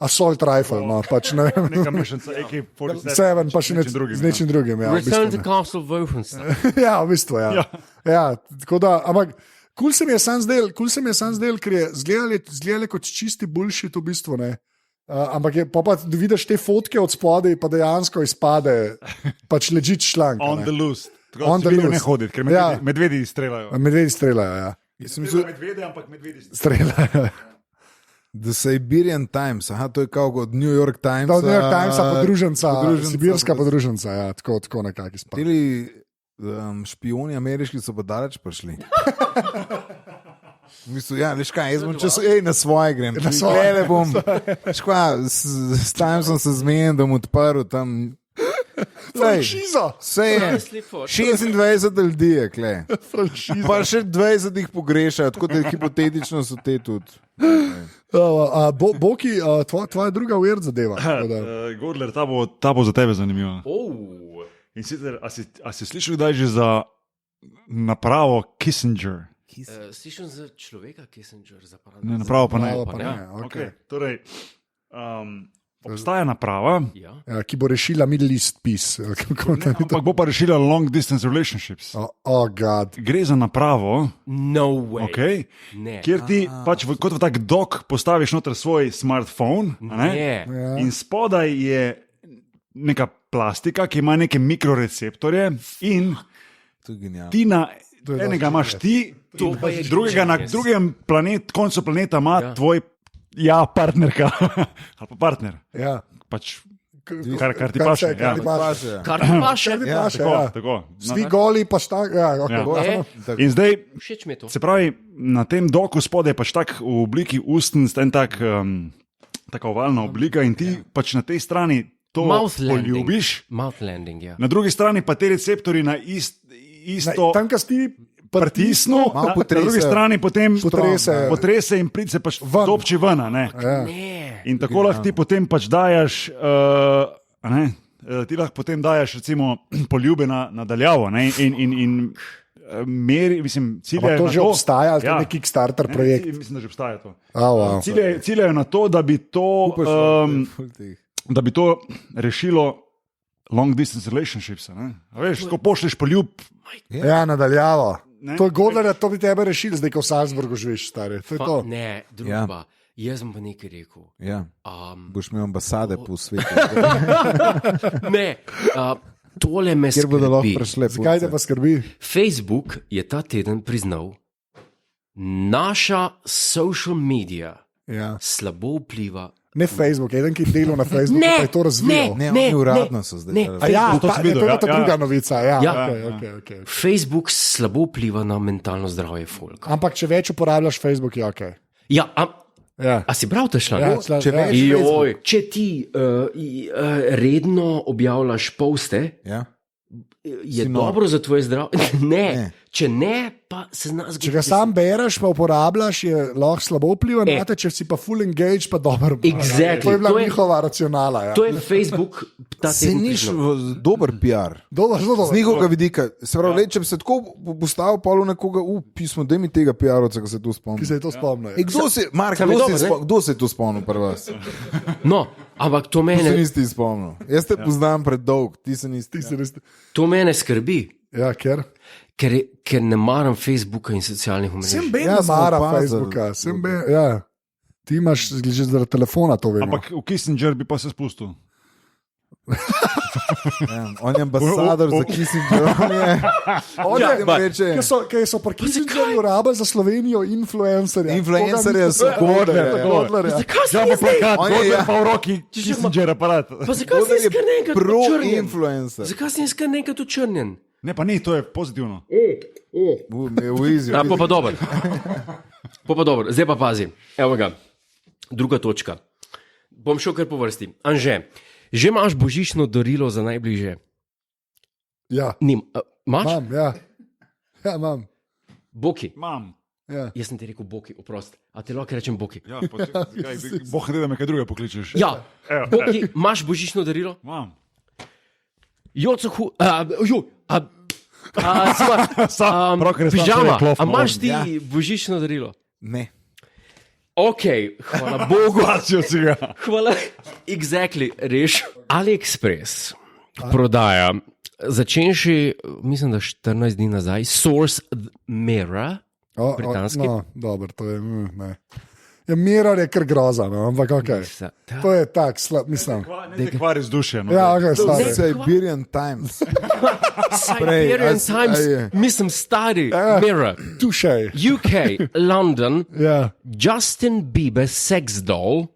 S1: assault rifle, pač ne vem.
S3: Neka mešanica
S1: AK-47, pa še z nečim drugim. Ja,
S2: Return to Castle Wolfenstein.
S1: Ja, v bistvu, ja. Ja, tako da, ampak kul se mi je sam zdel, ker je zgledali kot čisti bullshit v bistvu, ampak pa vidiš te fotke od spodaj, pa dejansko izpade pač legit članek.
S3: On the loose. On the loose. Ne hoditi, ker medvedi streljajo.
S1: Medvedi streljajo, ja.
S3: Medvede, ampak medvedi
S1: streljajo.
S4: The Siberian Times, to je kao od New York Times.
S1: Od New York Timesa podruženca, sibirska podruženca, ja, tako nekako izpade.
S4: Tili špioni ameriški so pa daleč prišli. Mislim, ja, veš kaj, jaz bom čas, na svoje grem. Na
S1: svoje.
S4: Bom, veš kaj, s tem sem se zmenil, da bom odprl tam.
S1: Franšiza.
S4: Vse je. 26 ljudi je, kle.
S1: Franšiza.
S4: Pa še 20 jih pogrešajo, tako da hipotetično so te tudi.
S1: Boki, tvoja druga weird zadeva. tako da.
S3: Gordler, ta bo za tebe zanimiva.
S2: Oh.
S3: In sicer, a si slišal kdaj že za napravo Kissinger?
S2: Slišim za človeka, ki sem že zapravil.
S3: Ne, napravo pa ne.
S1: Malo pa ne,
S3: Okay.
S1: okay.
S3: Torej, obstaja naprava,
S2: Ja.
S1: Ki bo rešila Middle East Peace.
S3: ampak bo pa rešila long distance relationships.
S1: Oh, God.
S3: Gre za napravo,
S2: No way.
S3: okay,
S2: Ne.
S3: kjer ti pač kot v tak dok postaviš noter svoj smartphone, a ne?
S2: Ne.
S1: Ja.
S3: In spodaj je neka plastika, ki ima neke mikroreceptorje, in
S4: To je genialno.
S3: ti na
S1: To je
S3: enega
S1: dosti
S3: imaš ti,
S2: To pa je
S3: drugega na
S2: genius.
S3: drugem koncu planeta ima
S2: Ja.
S3: tvoj partnerka ali pa partner.
S1: Ja.
S3: Pač, kar ti paše.
S1: Kar ti
S3: Ja.
S1: paše.
S2: Kar ti paše.
S1: Kar ti
S4: Ja,
S1: paše,
S3: Tako,
S1: ja.
S3: tako.
S1: Svi goli pa šta. Ja, okay,
S3: Ja.
S1: bolj
S2: E,
S1: samo-
S3: In zdaj,
S2: všeč mi je to.
S3: se pravi, na tem doku spodaj je pač tak v obliki ustnic, en tak, taka ovalna oblika, in ti pač na tej strani to
S2: Mouth landing.
S3: poljubiš,
S2: Mouth landing, ja.
S3: na drugi strani pa te receptori na isto
S1: Tam, kar si
S3: pritisnil,
S4: Malo
S3: na
S4: potresejo.
S3: drugi strani potem
S1: Potrese.
S3: in pride se pač
S1: Ven.
S3: dopči ven. a ne.
S1: Ja.
S2: Ne.
S3: In tako lahko ti potem pač dajaš, a ne, ti lahko potem dajaš recimo poljube na daljavo, ne, in meri, mislim, cilj
S1: Pa
S3: je
S1: to
S3: na
S1: že obstaja, ali to je neki Kickstarter projekt.
S3: Mislim, da že obstaja to.
S1: Wow.
S3: Ciljajo na to, da bi to, da bi to rešilo long distance relationships. a ne. A veš, ko pošleš poljub,
S1: Ja, nadaljavo.
S3: Ne?
S1: To je Godler, to bi tebe rešil, zdaj ko v Salzburgu živiš, stari. To je to.
S2: Ne, druga. Jaz sem pa nekaj rekel.
S4: Ja,
S2: Um,
S4: boš imel ambasade po svetu,
S2: ne, tole me
S4: kjer bodo lahko
S2: skrbi.
S4: prišle.
S1: Zakaj te pa skrbi?
S2: Facebook je ta teden priznal, naša social medija
S1: Ja.
S2: slabo vpliva.
S1: Ne Facebook, eden, ki dela na Facebooku,
S2: Ne,
S1: pa je to razvijal.
S4: Ne, oni uradno so zdaj.
S2: ne.
S4: dali.
S1: A ja,
S3: To
S1: ta,
S3: sem
S1: je
S3: videl,
S1: to
S3: ja,
S1: ta
S3: ja.
S1: druga novica. Ja,
S2: Ja.
S1: Okay.
S2: Facebook slabo vpliva na mentalno zdravje folk.
S1: Ampak če več uporabljaš Facebook, je ok.
S2: Ja,
S1: Ja.
S2: a si prav te članek?
S1: Ja,
S4: Če več
S2: Joj, če ti redno objavljaš poste,
S4: Ja?
S2: je
S4: Si nor.
S2: dobro za tvoje zdravje. Ne.
S4: Ne.
S2: Če ne, pa se zna zgoditi.
S1: Če ga sam bereš, pa uporabljaš, je lahko slabo vpliva na te, če si pa full engaged, pa dobro.
S2: Exactly.
S1: To je bila
S2: To je-
S1: njihova racionala. Ja.
S2: To je Facebook, ta
S4: Se
S2: teden
S4: niš
S2: priznal.
S4: dober PR.
S1: Zelo dobro.
S4: Z njihovega vidika. Se pravi, če bi se tako postavil polo nekoga, pismo, da mi tega PR-ovca, ki se to
S1: Ki
S4: spomni.
S1: se je to spomnil.
S4: E, kdo se, Mark,
S2: Sam je
S4: kdo,
S2: dober,
S4: se
S2: ne?
S4: spo, kdo se je to spomnil pri vas?
S2: No, ampak to
S4: Ti se
S2: mene,
S4: nisi spomnil. Jaz te poznam predolg, ti se nisi.
S2: to mene skrbi,
S1: Ja, ker.
S2: ker ne maram Facebooka in socialnih omrežij.
S4: Sem ben,
S1: Ja,
S4: da smo
S1: mara
S4: opazili.
S1: Facebooka. Ja. Ti imaš že zaradi telefona to vemo.
S3: ampak v Kissinger bi pa se spustil.
S4: Ja, on je ambasador za Kissinger. On
S2: Ja,
S4: je,
S2: pa-
S4: reče,
S1: Ker so pri Kissingerju rabili za Slovenijo influencerje.
S4: Influencerje so Godlerja.
S2: Zakaj si
S3: Ja,
S2: jaz
S3: pa plakat,
S4: On je,
S3: Gordon
S4: ja.
S3: pa v roki Kissinger aparat.
S2: Pa zakaj si jaz kar nekaj črnjen?
S4: pro-influencer.
S2: Zakaj si jaz kar nekaj črnjen?
S3: Ne, pa ni, to je pozitivno.
S2: Pa dobro. Pa dobro, zdaj pa pazi. Evo ga, druga točka. Bom šel kar po vrsti. Anže, že imaš božično darilo za najbližje?
S1: Ja,
S2: Imaš?
S1: imam, ja. Ja, imam.
S2: Boki.
S3: Imam.
S1: Ja.
S2: Jaz sem ti rekel boki, oprost. A ti lahko rečem boki?
S3: Ja, Boh ne da me kaj druga pokličeš.
S2: Ja, boki, imaš božično darilo?
S3: Imam.
S2: Pižama, a imaš ti
S4: Ja.
S2: božično darilo?
S4: Ne.
S2: Ok, hvala Bogu.
S3: Plačil si ga.
S2: Hvala. Exactly, reš. AliExpress prodaja, začenši, mislim, da 14 dni nazaj, Source Mirror. Britanski.
S1: No, dobro, to je. Ne. Ja, Mirror je kar groza, no, ampak ok. To je tak, mislim.
S3: Ne te kvari z duše. No.
S1: Ja, ok, stari.
S4: Siberian Times.
S2: Siberian Times, mislim, stari Mirror.
S1: Tušej.
S2: UK, London,
S1: Ja.
S2: Justin Bieber sex doll,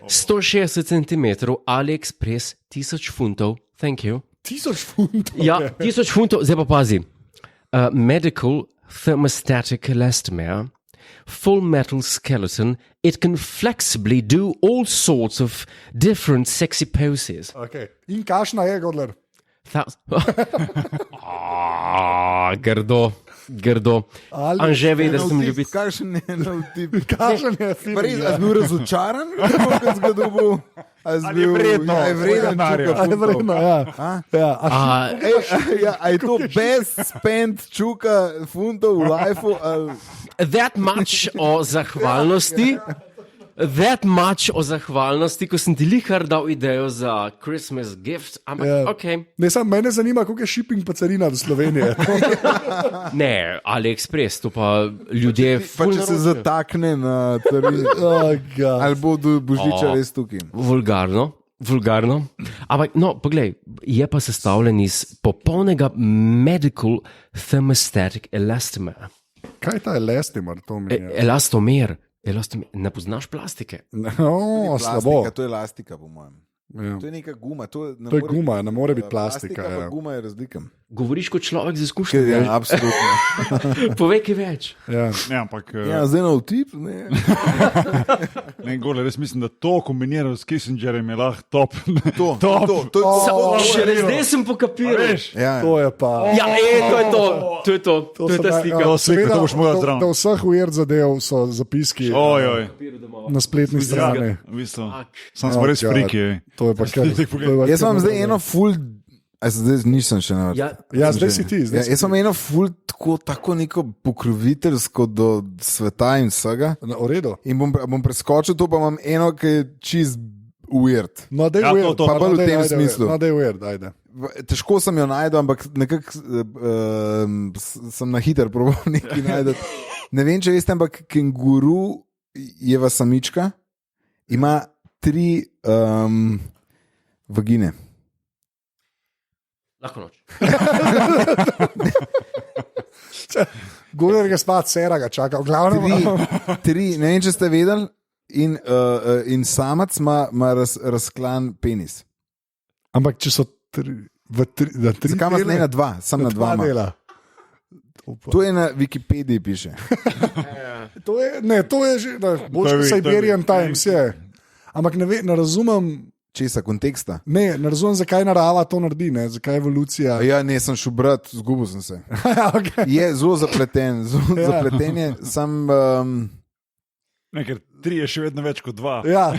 S2: 160 cm, AliExpress, 1000 funtov, thank you.
S1: 1000 funtov.
S2: Ja, 1000 funtov, zdaj pa pazi. Medical thermostatic elastomer, full metal skeleton, it can flexibly do all sorts of different sexy poses.
S1: Okay. In kašna je, Godler?
S2: Grdo. Anže ve, da sem ljubitelj.
S4: Kakšen je nov tip?
S1: Kašen je film?
S4: Pa res, a si bil razočaran, ko si ga dobil?
S3: Ali je vredno?
S4: Ja, je vreden
S3: denarja?
S4: čuka
S1: A je vredno, ja. Ja,
S4: A je to best spent čuka funtov v lifeu?
S2: That much o zahvalnosti. Ko sem ti lihar dal idejo za Christmas gift, ampak
S1: Ja.
S2: ok.
S1: Ne, samo mene zanima, koliko je shipping pa carina do Slovenije.
S2: Ne, AliExpress, to pa ljudje
S4: Pa če se
S2: naročijo.
S4: zatakne na carini,
S1: Oh, God.
S4: ali bo do božiča res tukaj?
S2: Vulgarno. Ampak, no, poglej, je pa sestavljen iz popolnega medical thermostatic elastomera.
S1: Kaj je ta elastimer? To mi je.
S2: Elastomer. Ne poznaš plastike.
S1: No, slabo.
S4: Plastika, to je elastika, po mojem.
S1: Ja.
S4: To je neka guma. To
S1: To je guma, ne more biti plastika.
S4: Plastika,
S1: Ja.
S4: pa guma je razlika.
S2: Govoriš kot človek z izkušnjami.
S4: Ja, absolutno.
S2: Povej kaj več.
S1: Ja.
S3: Ne, ampak
S4: Ja, zdaj nov tip, ne.
S3: ne, gole, res mislim, da to kombinirano s Kissingerjem je lahko top.
S4: To,
S3: Top.
S4: to,
S2: Šele zdaj sem pokapiral.
S3: Veš?
S4: ja.
S1: To je pa.
S2: Ja, to je to. To je
S1: so
S2: ta
S1: naj-
S2: slika.
S1: ja,
S3: slika, to boš moral zraven.
S1: Da vseh weird zadev so zapiski
S3: Ojoj.
S1: na spletni strani.
S3: V bistvu.
S2: Fuck.
S3: Sam smo res
S1: Oh, God.
S3: friki. ej.
S1: To je pa kar.
S4: Jaz imam zdaj eno full. Zdaj nisem še na vrsti.
S2: Ja,
S1: Ja, zdaj si ti. Zdaj
S4: Ja,
S1: si
S4: jaz imam eno full tako neko pokroviteljsko do sveta in vsega.
S1: Na v redu.
S4: In bom preskočil to, pa imam eno, ki je čist weird.
S1: No, da je
S3: Ja, to,
S1: weird.
S3: to.
S4: Pa
S1: No,
S4: bolj v
S1: daj,
S4: tem
S1: ajde,
S4: smislu.
S1: No, da je weird, ajde.
S4: Težko sem jo najdel, ampak nekako sem na hiter probal nekaj najti. Ne vem, če veste, ampak kenguru je samička, ima 3 vagine.
S2: Lahko noč.
S1: Guler je spat, sera ga čaka. V glavnem.
S4: Tri, ne vem, če ste vedeli, in samac ima razklan penis.
S1: Ampak če so na tri
S4: Zakaj imaš ne na 2, sam na 2?
S1: dela.
S4: To je na Wikipediji piše.
S1: To je že, boš
S3: To je-
S1: kot Siberian Times je. Ampak ne razumem.
S4: Česa, konteksta?
S1: Ne razumem, zakaj narava to naredi, ne? Zakaj evolucija.
S4: Ja, ne, sem šel brat, zgubil sem se.
S1: Okay.
S4: Je zelo zapleten,
S1: Ja.
S4: zapleten je. Sam,
S3: Ne, ker 3 je še vedno več kot 2.
S1: Ja,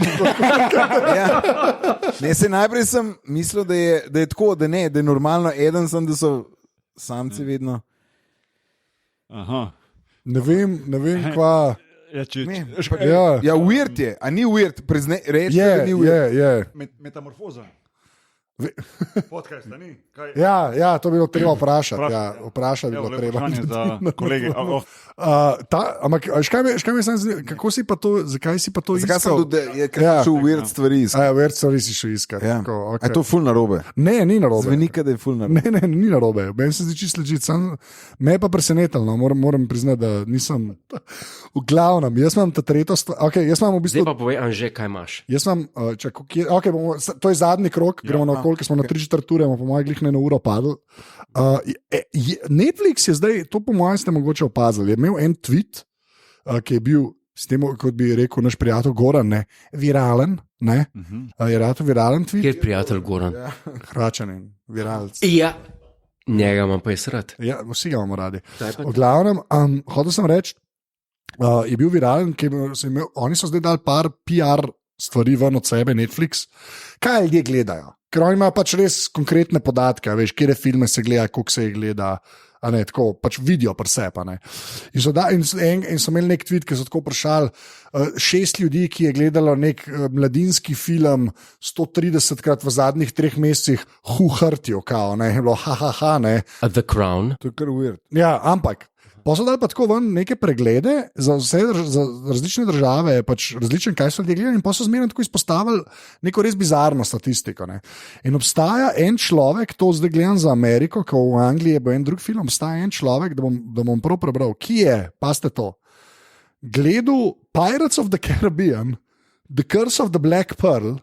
S4: ja. Ne, se najprej sem mislil, da je tako, da je normalno, eden sem, da so samci vedno.
S3: Aha.
S1: ne vem, kva.
S3: Ja,
S4: Ne.
S1: Ja,
S4: Ja, weird je, a ni weird, reči, da ni weird.
S1: je.
S3: Metamorfoza.
S1: Ve-
S3: Podcast, a ni? Kaj?
S1: Ja, to bi bilo treba vprašati.
S3: Vprašaj,
S1: Ja, vprašati bi
S3: Evo,
S1: bilo
S3: lepo
S1: treba.
S3: vprašanje za kolege.
S1: Ampak, veš, kaj me zanima, kako si pa to, zakaj si pa to
S4: Zakaj sem
S1: iskal?
S4: tudi, ker
S1: Ja.
S4: sem šel weird stvari iskati?
S1: Ja, več stvari si šel iskati.
S4: Ja.
S1: Tako,
S4: A je to ful narobe?
S1: Ne, ni narobe.
S4: Zveni, da je ful narobe.
S1: Ne, ni narobe. Meni se zdi čisto ležite. Me je pa presenetilo, no. moram priznati, da nisem. V glavnem, jaz imam ta tretjo stvar. Okay, jaz imam v bistvu.
S2: Zdaj pa povej, Anže, kaj imaš.
S1: Jaz imam, to je zadnji krok, gremo na okolje, smo na 3/4 ure, po mojem, glih ne na uro padli. Netflix je zdaj, to po mojem ste mogoče opazili, je imel en tweet, ki je bil, s tem, kot bi rekel naš prijatelj Goran, ne, viralen. Ne? Je rado viralen tweet?
S2: Kjer je prijatelj Goran?
S1: Hračanin, viralc.
S2: Ja, njega imam pa jaz rad.
S1: Ja, vsi ga imamo radi.
S2: Kaj pa
S1: V glavnem, hotel sem reči, je bil viralen, oni so zdaj dali par PR stvari ven od sebe, Netflix. Kaj ljudje gledajo? Ker oni imajo pač res konkretne podatke, veš, kje filme se gleda, koliko se jih gleda. A ne, tako pač vidijo presep. In so imeli nek tweet, ki so tako vprašali 6 ljudi, ki je gledalo nek mladinski film 130krat v zadnjih 3 mesecih, huhrtijo, kao, ne, je bilo ha, ne.
S2: The Crown.
S4: To je kar weird.
S1: Ja, ampak. Pa so dali pa tako ven neke preglede za vse za različne države, pač različne, kaj so ljudje gledali, in pa so zmerno tako izpostavili neko res bizarno statistiko. Ne. In obstaja en človek, to zdaj gledam za Ameriko, ko v Angliji je bil en drug film, obstaja en človek, da bom prav prebral, ki je, paste to, gledal Pirates of the Caribbean, The Curse of the Black Pearl,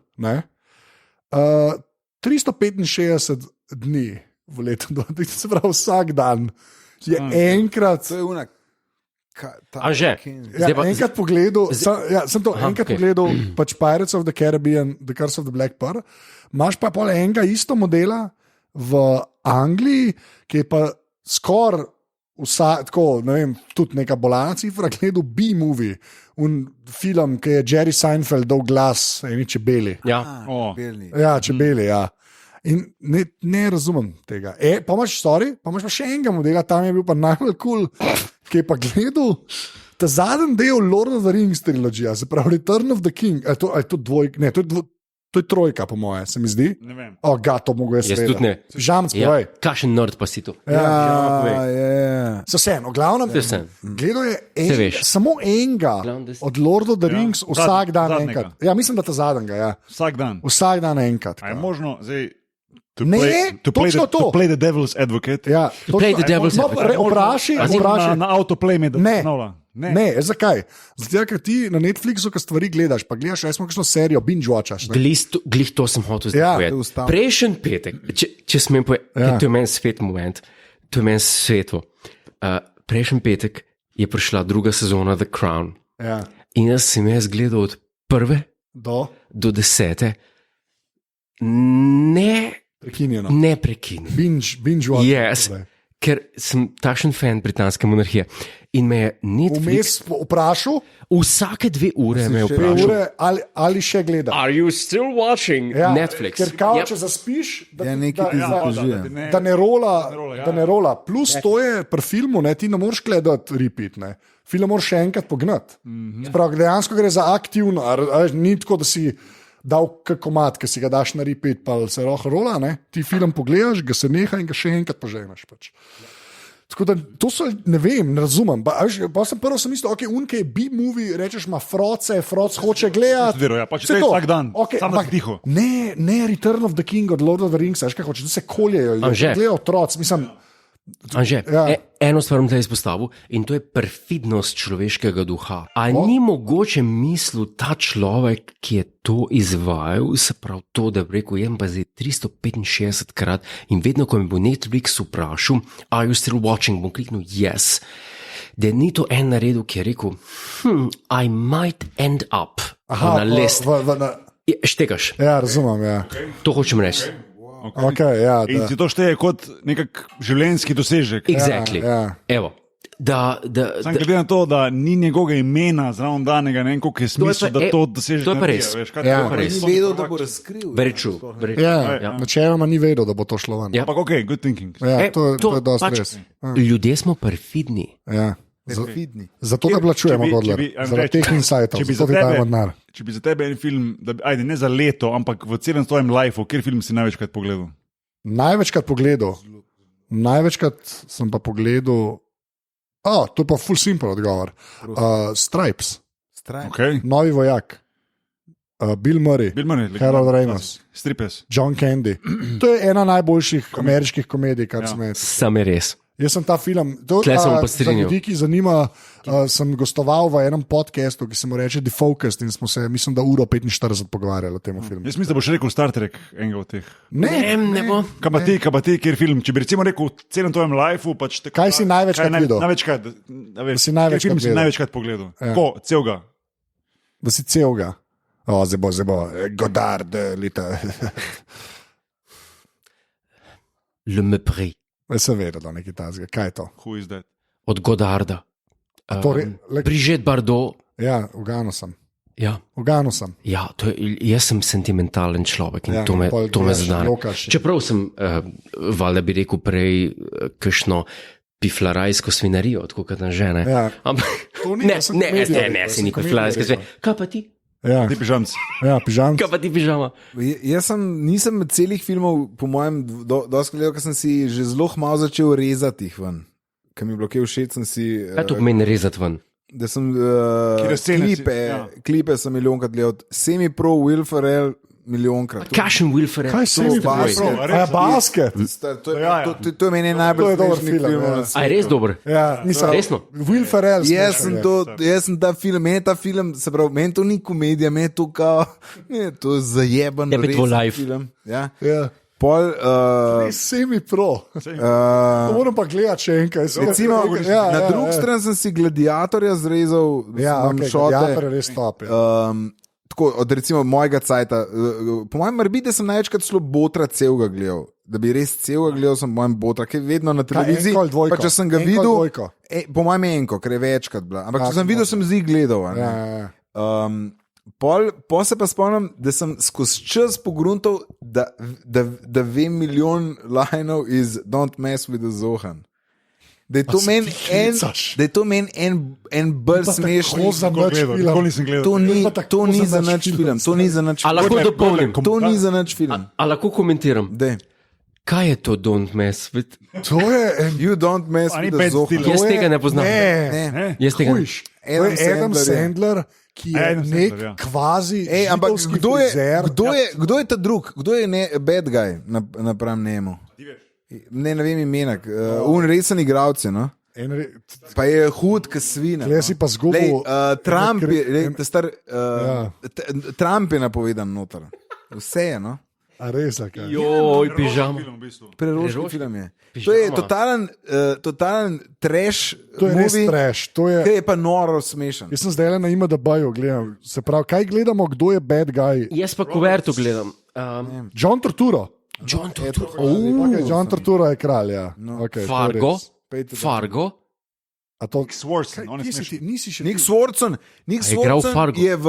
S1: 365 dni v letu, se pravi vsak dan. Je enkrat,
S4: To je unak.
S2: Anže,
S1: Ja,
S2: zdaj pa,
S1: enkrat pogledal, enkrat
S2: okej.
S1: pogledal pač Pirates of the Caribbean, The Curse of the Black Pearl, imaš pa pol enega isto modela v Angliji, ki je pa skoraj tako, ne vem, tudi neka bolana cifra, gledal B-movie, un film, ki je Jerry Seinfeld dal glas eni čebeli.
S2: ja.
S4: Belni.
S1: Ja, čebeli, ja. In ne razumem tega. Pa imaš pa še enega modela, tam je bil pa najbolj kul, ki je pa gledal ta zadnji del Lord of the Rings trilogije, se pravi Return of the King. Je to dvojka, ne, to je trojka, po moje, se mi zdi.
S3: Ne vem.
S1: To mogo jaz
S2: Jaz
S1: vedeti.
S2: tudi ne.
S1: Žamc,
S2: Ja,
S1: povej.
S2: kakšen nerd pa si tu.
S4: Ja.
S1: So vseeno, glavno,
S2: Vseeno.
S1: gledal je
S2: Saj veš.
S1: samo enega
S2: Glavno, da si-
S1: od Lord of the Rings vsak dan
S3: zadnjega.
S1: enkrat. Ja, mislim, da ta zadnjega, ja.
S3: Vsak dan.
S1: Vsak dan enkrat.
S3: A je možno zdaj.
S1: Ne, točno to.
S3: To play the devil's advocate.
S1: Ja,
S2: play the devil's advocate.
S1: Vprašaj,
S3: Na autoplay me da
S1: Ne.
S3: ponavlja.
S1: Ne, zakaj? Zato, ker ti na Netflixu, ki stvari gledaš, pa gledaš, recimo, kakšno serijo, binge-watchaš.
S2: Glih to sem hotel zdaj
S1: Ja,
S2: povedati.
S4: to je ustavno.
S2: Prejšnji petek, če smem povedati,
S1: Ja.
S2: to je meni svet moment, to je meni svetlo. Prejšnji petek je prišla druga sezona The Crown
S1: Ja,
S2: in jaz sem gledal od prve
S1: do
S2: do 10.
S1: prekinjeno.
S2: Ne prekinjeno.
S1: Binge-watch.
S2: Yes, ker sem takšen fan britanske monarhije in me je Netflix
S1: Vmes vprašal,
S2: vsake 2 ure me je
S1: dve
S2: vprašal.
S1: ure, ali še gleda.
S2: Are you still watching Netflix?
S1: Ker kao,
S2: Yep.
S1: če zaspiš, da,
S4: Ja, nekaj ti zadrži.
S1: da ne rola.
S3: ja.
S1: Da ne rola. Plus to je pri filmu, ne, ti ne moreš gledati repeat. Ne. Film moraš še enkrat pognati. Sprav, dejansko gre za aktivno, ni tako, da si dal komat, ki si ga daš na repeat, pa se rola, ne. Ti film pogledaš, ga se neha in ga še enkrat poženeš. Pač. Tako da to so, ne vem, ne razumem. Pa sem prvo mislil, ok, unke je B-movie, rečeš, ima froce, froc hoče gledati.
S3: Vero, ja, pač
S1: Vse
S3: to je
S1: to.
S3: vsak dan, samo da si tiho.
S1: Ne, Return of the King od Lord of the Rings, veš kaj hoče, da se koljejo,
S2: Anže.
S1: gledajo otroci, mislim,
S2: Anže,
S1: Ja.
S2: eno stvar bom tukaj izpostavil in to je perfidnost človeškega duha. A ni mogoče mislil ta človek, ki je to izvajal, se pravi to, da bi rekel, jem pa zdaj 365 krat in vedno, ko me bo Netflix vprašal, are you still watching, bom kliknil yes. Da ni to en naredil, ki je rekel, I might end up na list. Štekaš,
S1: Ja, razumem, ja.
S2: to hočem reči.
S1: Okay, ja,
S3: In si to šteje kot nek življenjski dosežek.
S2: Exactly.
S1: ja.
S2: Evo.
S3: Sam glede na to, da ni njegovega imena zraven danega, ne vem, koliko je smisel,
S2: pa-
S3: da to dosežeš.
S2: to je pa
S3: naredi,
S2: res.
S3: veš, kaj
S1: Ja.
S3: to pa res.
S4: Ni vedel, da bo razkril.
S2: Very true. Very true.
S1: Ja, načeloma ni vedel, da bo to šlo ven.
S2: Ja.
S3: Ampak ok, good thinking.
S1: Ja, to je dosti
S2: pač,
S1: res.
S2: Ljudje smo perfidni.
S1: Ja.
S4: Perfidni.
S1: Zato te plačujemo,
S3: Če bi-
S1: Godler,
S3: če bi-
S1: zaradi teh insightov,
S3: če bi
S1: zato
S3: za
S1: ti
S3: tebe-
S1: dajemo denar.
S3: Če bi za tebe en film, da bi, ajde, ne za leto, ampak v celem svojem lifeu, kjer film si največkrat pogledal?
S1: Največkrat sem pa pogledal, to je pa full simple odgovor. Stripes,
S4: Strajn.
S3: Okay.
S1: Novi vojak, Bill Murray,
S3: Bill Murray,
S1: Harold Ramis,
S3: Stripes.
S1: John Candy. To je ena najboljših ameriških komedij, kar sem jaz.
S2: Sam je res.
S1: Jaz sem ta film,
S2: Tle se bom pa
S1: za
S2: strinjal.
S1: ljudi, ki zanima, sem gostoval v enem podkastu, ki se mu reče Defocused in smo se, mislim, da uro 45 pogovarjali o tem filmu.
S3: Jaz mislim, da boš rekel Star Trek, enega od teh.
S2: Ne bo.
S3: Kaj pa ti, kjer film? Če bi recimo rekel v celem tvojem lifeu, pač te,
S1: Kaj si največkrat videl?
S3: Največkrat,
S1: si največkrat
S3: film si
S1: gledal?
S3: največkrat pogledal. Ko, celega.
S1: Da si celega. Zdaj bo, Godard, leta.
S2: Le Mepri
S1: Sem vedel, da je nekaj tazga. Kaj je to?
S3: Who is that?
S2: od Godarda. Brigitte Bardot.
S1: Ja, ugano sem.
S2: Ja. Ja, jaz sem sentimentalen človek in
S1: Ja,
S2: to me
S1: gledaš,
S2: zadane.
S1: lokaš.
S2: Čeprav sem, valjda bi rekel prej, kakšno piflarajsko svinarijo, tako kot na žene.
S1: Ja.
S2: Ampak
S1: To ni,
S2: ne,
S1: jaz sem
S2: ne,
S1: komedijo
S2: ne,
S1: rekel,
S2: ne,
S1: jaz
S2: si
S1: sem
S2: ni
S1: komedijo
S2: piflarajska
S1: rekel.
S2: svinarija. Kaj pa ti?
S1: Ja,
S3: Ti pižamc.
S1: ja pižam.
S2: Kaj pa ti pižama?
S4: Jaz nisem med celih filmov, po mojem, dosti gledal, ker sem si že zelo malo začel rezati jih ven. Ker mi je bilo kaj všeč, sem si.
S2: Kaj to pomeni rezati ven?
S4: Da sem
S3: Katere scene si- ja.
S4: klipe sem milijonkrat gledal, semi-pro, Will Ferrell milijonkrat.
S2: Kakšen Will Ferrell?
S1: Kaj se mi
S4: basket.
S1: pravi? Ja, basket.
S4: To je meni najbolj
S1: To je dober
S4: smešnih
S1: film,
S4: filmov
S1: ja.
S4: na
S2: A
S4: svetu.
S2: je res dober?
S1: Ja, nisem.
S2: Resno?
S1: Will Ferrell.
S4: Jaz
S1: smešen je.
S4: sem ta film, meni je ta film, se pravi, meni to ni komedija, meni je to kao, to je zajeben
S2: Je pa tvoj life.
S4: film. Ja.
S1: Ja.
S4: Pol,
S1: Semi-pro. Moram pa gledati še enkrat.
S4: recimo, na drugi strani sem si gladiatorja zrezal,
S1: Ja,
S4: imam
S1: okay,
S4: šote.
S1: Gladiator je res top. Ja.
S4: Tako, od recimo mojega cajta. Po mojem, morda da sem največkrat celo botra celega gledal. Da bi res celega gledal, sem po mojem botra, ki je vedno na televiziji.
S1: enko ali dvojko?
S4: Pa če sem ga
S1: Enko ali
S4: videl,
S1: dvojko?
S4: po mojem je enko, ker je večkrat bila. Ampak če sem videl, sem zdaj gledal. a ne.
S1: Ja.
S4: Pol se pa spomnim, da sem skozi čas pogruntal, da vem milijon lajnov iz Don't Mess with the Zohan. Da je to
S1: se
S4: meni
S1: ti
S4: en,
S1: hecaš?
S4: da je to meni en bolj smešen.
S1: Tako za nič film.
S3: Nikoli nisem gledal.
S4: To ni za nič film. To ni za nič
S2: A lahko
S4: film.
S2: dopolnim?
S4: To ni za nič film.
S2: A lahko komentiram?
S4: Dej.
S2: Kaj je to Don't Mess with?
S1: To je en.
S4: You don't mess
S3: A ni
S4: with the
S3: Ben
S4: Zohan.
S3: Stiller?
S2: Jaz
S1: to je-
S2: tega ne poznam.
S1: Ne,
S2: Jaz tega ne.
S1: hujš. To
S4: Adam
S1: je Adam
S4: Sandler je.
S1: Sandler, ki je
S3: Adam
S1: nek
S3: Sandler, ja.
S1: kvazi
S4: Ampak
S1: židovski
S4: kdo je,
S1: frizer.
S4: kdo je ta drug? Kdo je bad guy napram njemu? Ne vem imena. Resen igralci, no? Pa je hud, kot svina.
S1: Tle si pa zgubil-
S4: Trump je,
S1: Ja.
S4: Trump je napovedan noter. Vse je, no?
S1: A res, kaj?
S2: Joj, pižama.
S4: Preroški
S2: Preroški
S4: film je.
S2: pižama.
S4: To je totalen trash.
S1: To je res
S4: movie,
S1: trash. To
S4: ki
S1: je,
S4: je pa noro smešen.
S1: jaz sem zdaj le na IMDb-ju gledam. Se pravi, kaj gledamo, kdo je bad guy?
S2: Jaz pa kuverto gledam.
S1: John Turturro.
S2: John Turturro.
S1: Okay, John Turturro je kralj, ja. Okay, to je
S2: Fargo.
S1: res.
S2: Fargo.
S1: A to,
S3: Swartzen, on je
S1: kje si
S3: smešen.
S1: ti? Nisi še
S4: Nick Swartzen
S2: igral Fargo?
S4: je v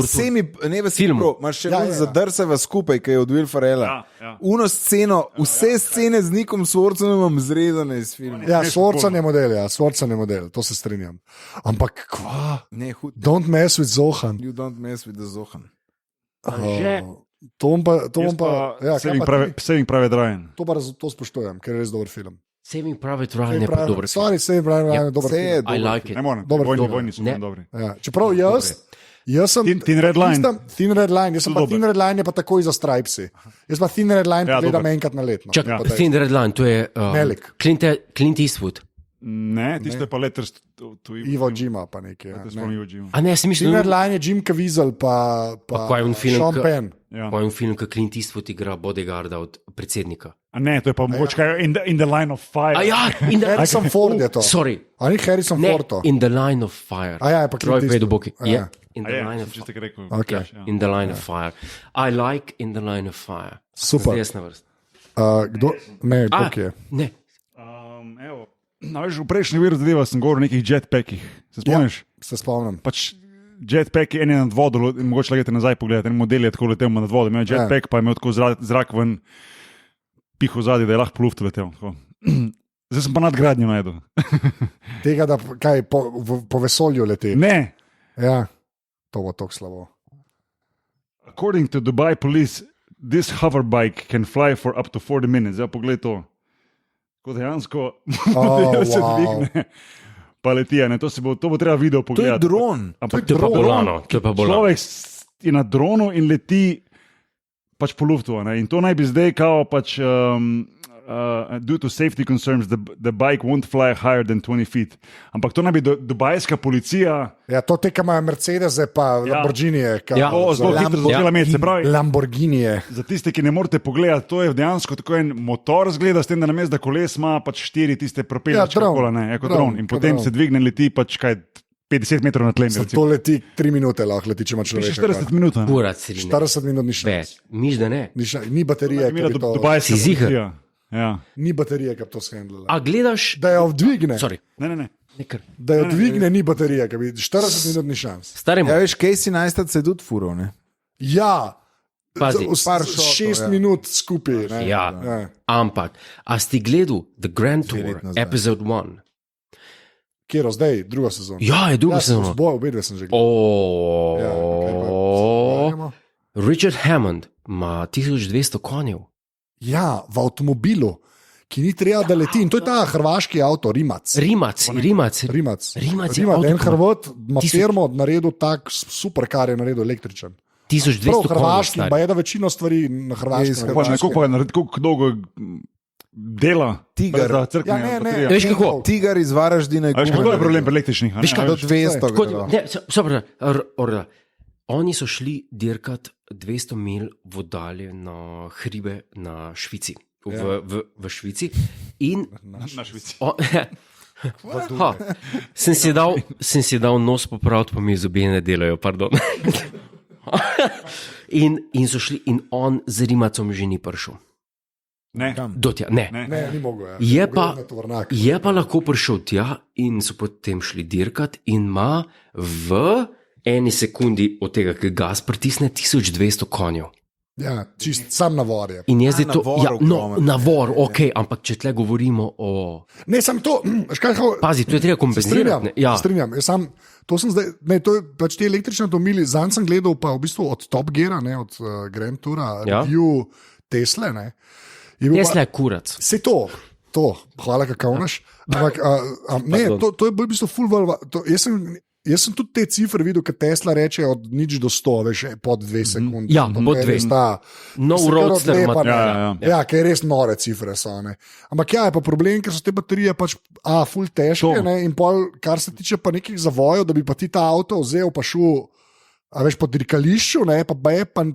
S4: semi, ne v
S2: Filmu.
S4: filmu, imaš še
S1: Ja,
S4: vedno
S1: ja.
S4: zadrseva skupaj, ki je od Will Ferrella.
S3: Ja.
S4: Uno sceno, vse scene z Nickom Swartzenom imam zrezane iz filma.
S1: Ja, Swartzen je model, ja, Swartzen je model, to se strinjam. Ampak kva?
S4: Ne, hud.
S1: Don't mess with Zohan.
S4: You don't mess with the Zohan.
S2: Že.
S1: To bom pa, ja, kaj
S3: Saving
S1: pa ti?
S3: Saving Private Ryan.
S1: To spoštujem, ker je res dober film.
S2: Saving Private Ryan je pa dober film.
S1: Stvari, Saving Private Ryan je dober
S4: Vse je
S1: film.
S2: I
S4: dobro.
S2: like it.
S3: Ne morem,
S1: Dober film.
S3: vojni so
S2: Ne.
S3: meni dobri.
S1: Ja. Čeprav jaz sem
S3: Thin Red Line.
S1: Thin Red Line, jaz sem pa
S3: Dober.
S1: Thin Red Line je pa takoj za Stripesi. Jaz pa Thin Red Line
S3: Ja,
S1: gledam
S3: dober.
S1: enkrat na leto.
S2: Čak, Thin Red Line, to je
S1: Melik.
S2: Clint Eastwood.
S3: Ne, tisto je pa Letters to
S1: Ivo Jima pa nekaj. Ja,
S3: Spomnim Ivo Jima.
S2: A ne, jaz sem
S1: Thin Red
S2: mislil,
S1: Line je Jim Caviezel pa
S2: kaj je on film,
S1: Sean
S2: ke-
S1: Penn.
S3: Ja.
S2: po enem filmu, ko Clint Eastwood igra bodyguarda od predsednika.
S3: A ne, to je pa mogoče kaj in the Line of Fire.
S2: A ja, in the,
S1: Harrison Ford je to.
S2: sorry,
S1: A ni Harrison
S2: ne,
S1: Ford to?
S2: in the line of fire.
S1: A ja, je pa Clint
S2: Troy
S1: Eastwood.
S2: Pedoboki.
S1: A
S2: Je,
S1: ja.
S2: in
S3: A
S2: the
S3: je,
S2: line
S3: sem
S2: of
S3: čisto rekel.
S1: Okay.
S3: Ja.
S2: in the line of fire. I like in the line of fire.
S1: Super.
S2: Zdaj jaz na vrst.
S1: Kdo? Ne,
S2: A,
S1: kdo je?
S2: ne,
S3: Evo, no, veš, v prejšnji veri zadeva sem govoril o nekih jetpackih. Se spomniš?
S1: Se spomnim.
S3: Pač jetpack je en je nad vodo, mogoče legate nazaj pogledati, en model je tako letel nad vodo, imel je jetpack, pa je imel tako zrak ven, piho zadnji, da je lahko po luftu letel. Tako. Zdaj sem pa nadgradnjo najdel.
S1: Tega, da kaj, po vesolju leti.
S3: Ne,
S1: Ja, to bo tako slabo.
S3: according to Dubai police, this hoverbike can fly for up to 40 minutes. Zdaj pogled to. Ko dejansko model se
S1: wow.
S3: dvigne, pa leti. Ne? To bo treba video
S4: To je
S3: pogledati.
S4: dron.
S3: Ampak
S2: to je pa bolano, to je pa bolano.
S3: človek je na dronu in leti pač po luftu. Ne? In to naj bi zdaj kao pač. Due to safety concerns, the bike won't fly higher than 20 feet. Ampak to naj bi dubajska policija
S1: Ja, to te, ki imajo Mercedese, pa
S3: Ja.
S1: Lamborghinije.
S2: Ja.
S3: zelo hitro začela imeti. Se pravi,
S1: Lamborghinije.
S3: za tiste, ki ne morete pogledati, to je dejansko tako en motor, zgleda, s tem, da na mestu koles ima pač 4 tiste propeljače,
S1: Ja, dron.
S3: kola, ne, kot
S1: Dron,
S3: dron. In
S1: kot
S3: potem
S1: dron.
S3: se dvigne in leti pač kaj 50 metrov na tlemi.
S1: To leti 3 minute, lahko leti, če ima
S3: Piše
S1: človek.
S3: 40 minut. ne.
S2: Kurac, srine.
S1: 40 minut ni šlo.
S2: Več. Miš, da ne.
S1: Ni baterije,
S3: Imela
S1: ki bi to,
S3: dubajska
S2: Si ziher?
S3: policija. Ja.
S1: ni baterije, ki bi to shendlala.
S2: A gledaš,
S1: Da jo dvigne,
S2: sorry,
S3: Ne.
S2: nekar.
S1: da jo dvigne, ni baterije, ki bi 40 minut ni šans.
S2: Starimo.
S4: Ja, veš, Casey Neistat se je tudi furil, ne?
S1: Ja,
S2: Pazi.
S4: Par šotov,
S1: 6
S4: ja.
S1: minut skupaj. Ne?
S2: Ja.
S1: Ja.
S2: Ampak, a si gledal The Grand Tour,
S4: let nazaj.
S2: episode 1?
S1: Kjero zdaj, druga sezona.
S2: Ja, je druga sezona.
S1: Zboj, obe sem že gledal. Ja, kaj pa se pogovarjamo?
S2: Richard Hammond ima 1200 konjev.
S1: Ja, v avtomobilu, ki ni treba, da leti. In to je ta hrvaški avto, Rimac.
S2: Rimac.
S1: Rimac je en Hrvat, ima firmo naredil tak super, kar je naredil električen.
S2: 1200
S1: Prav
S2: konjev.
S1: hrvaški,
S2: stari.
S1: pa je da večino stvari na hrvaškem.
S3: Pa ne, koliko pa naredi, koliko dolgo dela.
S4: Tiger.
S3: Da crkne
S1: Ja, ne, ne.
S3: baterija.
S2: Veš kako?
S4: Tigar iz Varaždina je
S3: A veš, kako je problem pri električnih? a ne?
S2: Veš kaj?
S3: A
S4: Do
S3: veš,
S4: 200.
S2: Kot,
S4: gre.
S2: ne, so- so prav, Orla. oni so šli dirkat 200 mil vodalje na hribe na Švici. V Švici. In
S3: Na Švici.
S2: sem si dal nos popraviti, pa mi zobje ne delajo, pardon. in so šli, in on z Rimacom že ni prišel.
S3: Ne.
S2: Do tja, ne.
S1: Ne, ni mogel.
S2: Je pa lahko prišel tja in so potem šli dirkat in ima v eni sekundi od tega, ki gas pritisne 1200 konjev.
S1: Ja, čist sam navor je.
S2: In je zdaj to,
S4: navor ogromno.
S2: navor, ok, ampak če tle govorimo o...
S1: Ne, sam to,
S2: Pazi, to je treba kompenzirati. Ja.
S1: Strinjam. To sem zdaj, ne, to je pač te električne domili, zanj sem gledal pa v bistvu od Top Geara, ne, od Grand Toura, review Tesle, ne.
S2: Tesla je kurac.
S1: Se to, hvala kakavnaš. Ampak, ne, to je v bistvu full valve. Jaz sem tudi te cifre videl, kad Tesla reče od 0 do 100, veš, pod 2 sekunde.
S2: Ja, pod 2. No roadster.
S1: Ja, ker res nore cifre so. Ne. Ampak ja, je pa problem, ker so te baterije pač full težke, ne, in pol, kar se tiče pa nekih zavojev, da bi pa ti ta avto vzel pa šel, a veš, po dirkališču, ne, pa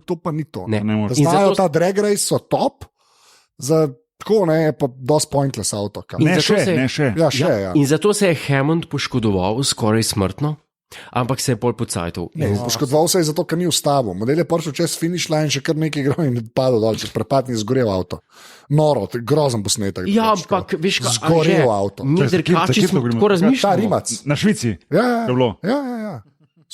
S1: to pa ni to.
S2: Ne.
S1: Znajo ta drag race so top, za tako ne, pa dosti pointless avto.
S3: Ne še.
S1: Ja, še, ja.
S2: In zato se je Hammond poškodoval skoraj smrtno, ampak se je pol pocajtal.
S1: Poškodoval se je zato, ker ni ustavil. Model je prišel čez finish line, še kar nekaj igral in padel dol, čez prepad in zgorel avto. Noro, grozen posnetek.
S2: Ja, ampak veš, kaj
S1: zgorel avto.
S2: Mi dirkači smo tako razmišljali.
S1: Ta Rimac.
S3: Na Švici.
S1: Ja.
S3: Je bilo.
S1: Ja.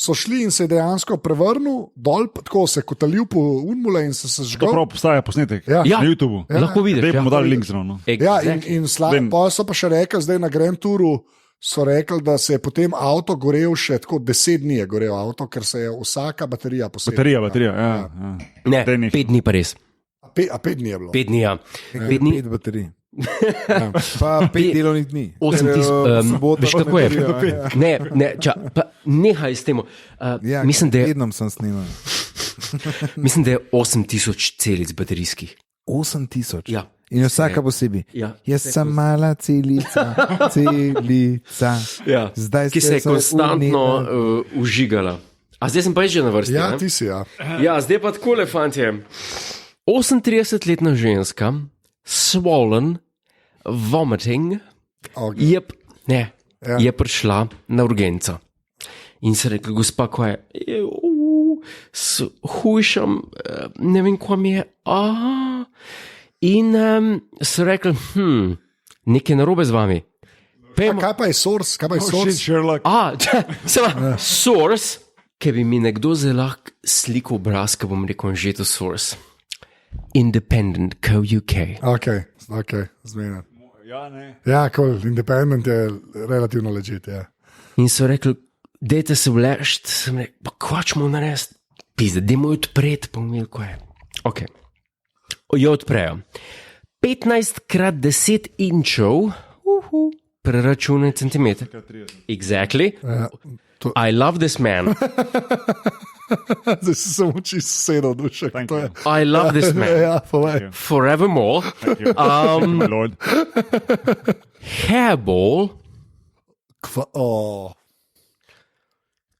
S1: So šli in se je dejansko prevrnil dol, tako se je kotalil po unmule in se žgal.
S3: Prav postaja posnetek
S1: Ja.
S3: na YouTubu.
S2: Lahko vidiš.
S3: Zdaj bomo dali link zraven.
S1: Ja, in pa so pa še rekli, zdaj na Grand Touru so rekli, da se je potem avto gorel še tako 10 dni je gorel avto, ker se je vsaka baterija posebej.
S3: Baterija, ja.
S2: Ne, 5 dni pa res.
S1: A 5 dni je bilo.
S2: 5 dni, ja. 5 dni.
S4: 5 baterij. Pa 5 delovnih dni.
S2: 8000, veš kako je? Nehaj s tem.
S4: Ja,
S2: Mislim, da
S4: tednom sem snimal.
S2: je 8000 celic baterijskih.
S4: 8000.
S2: Ja.
S4: In vsaka posebej.
S2: Ja.
S4: Jaz sem mala celica.
S2: Ja.
S4: Zdaj
S2: Ki se je konstantno užigala. A zdaj sem pa že na vrsti.
S1: Ja,
S2: ne?
S1: ti si, ja.
S2: Ja, zdaj pa takole, fantje. 38-letna ženska, swollen, vomiting, je prišla na urgenco. In se rekla, gospa, ko je, hujšam, ne vem, ko mi je. In so rekli, nekaj narobe z vami.
S1: Kaj pa je source?
S2: Source, ki bi mi nekdo zelo lahko slikal obraz, ki bom rekel, že to source. Independent Co.uk.
S1: Ok, zmeden.
S3: Ja, ne.
S1: Ja, cool. Independent je relativno legit, ja.
S2: In so rekli, dajte se vlešt, sem rekel, pa kvačmo narediti, pizde, dajmo jo odpreti, pa umil, ko je. Ok, jo odprejo. 15x10 inčov, preračunaj centimeter. Exactly. I love this man.
S1: Zdaj si se uči sedel dušek.
S2: I love this man.
S1: Ja, povej.
S2: Forevermore.
S3: Lord.
S2: Hairball.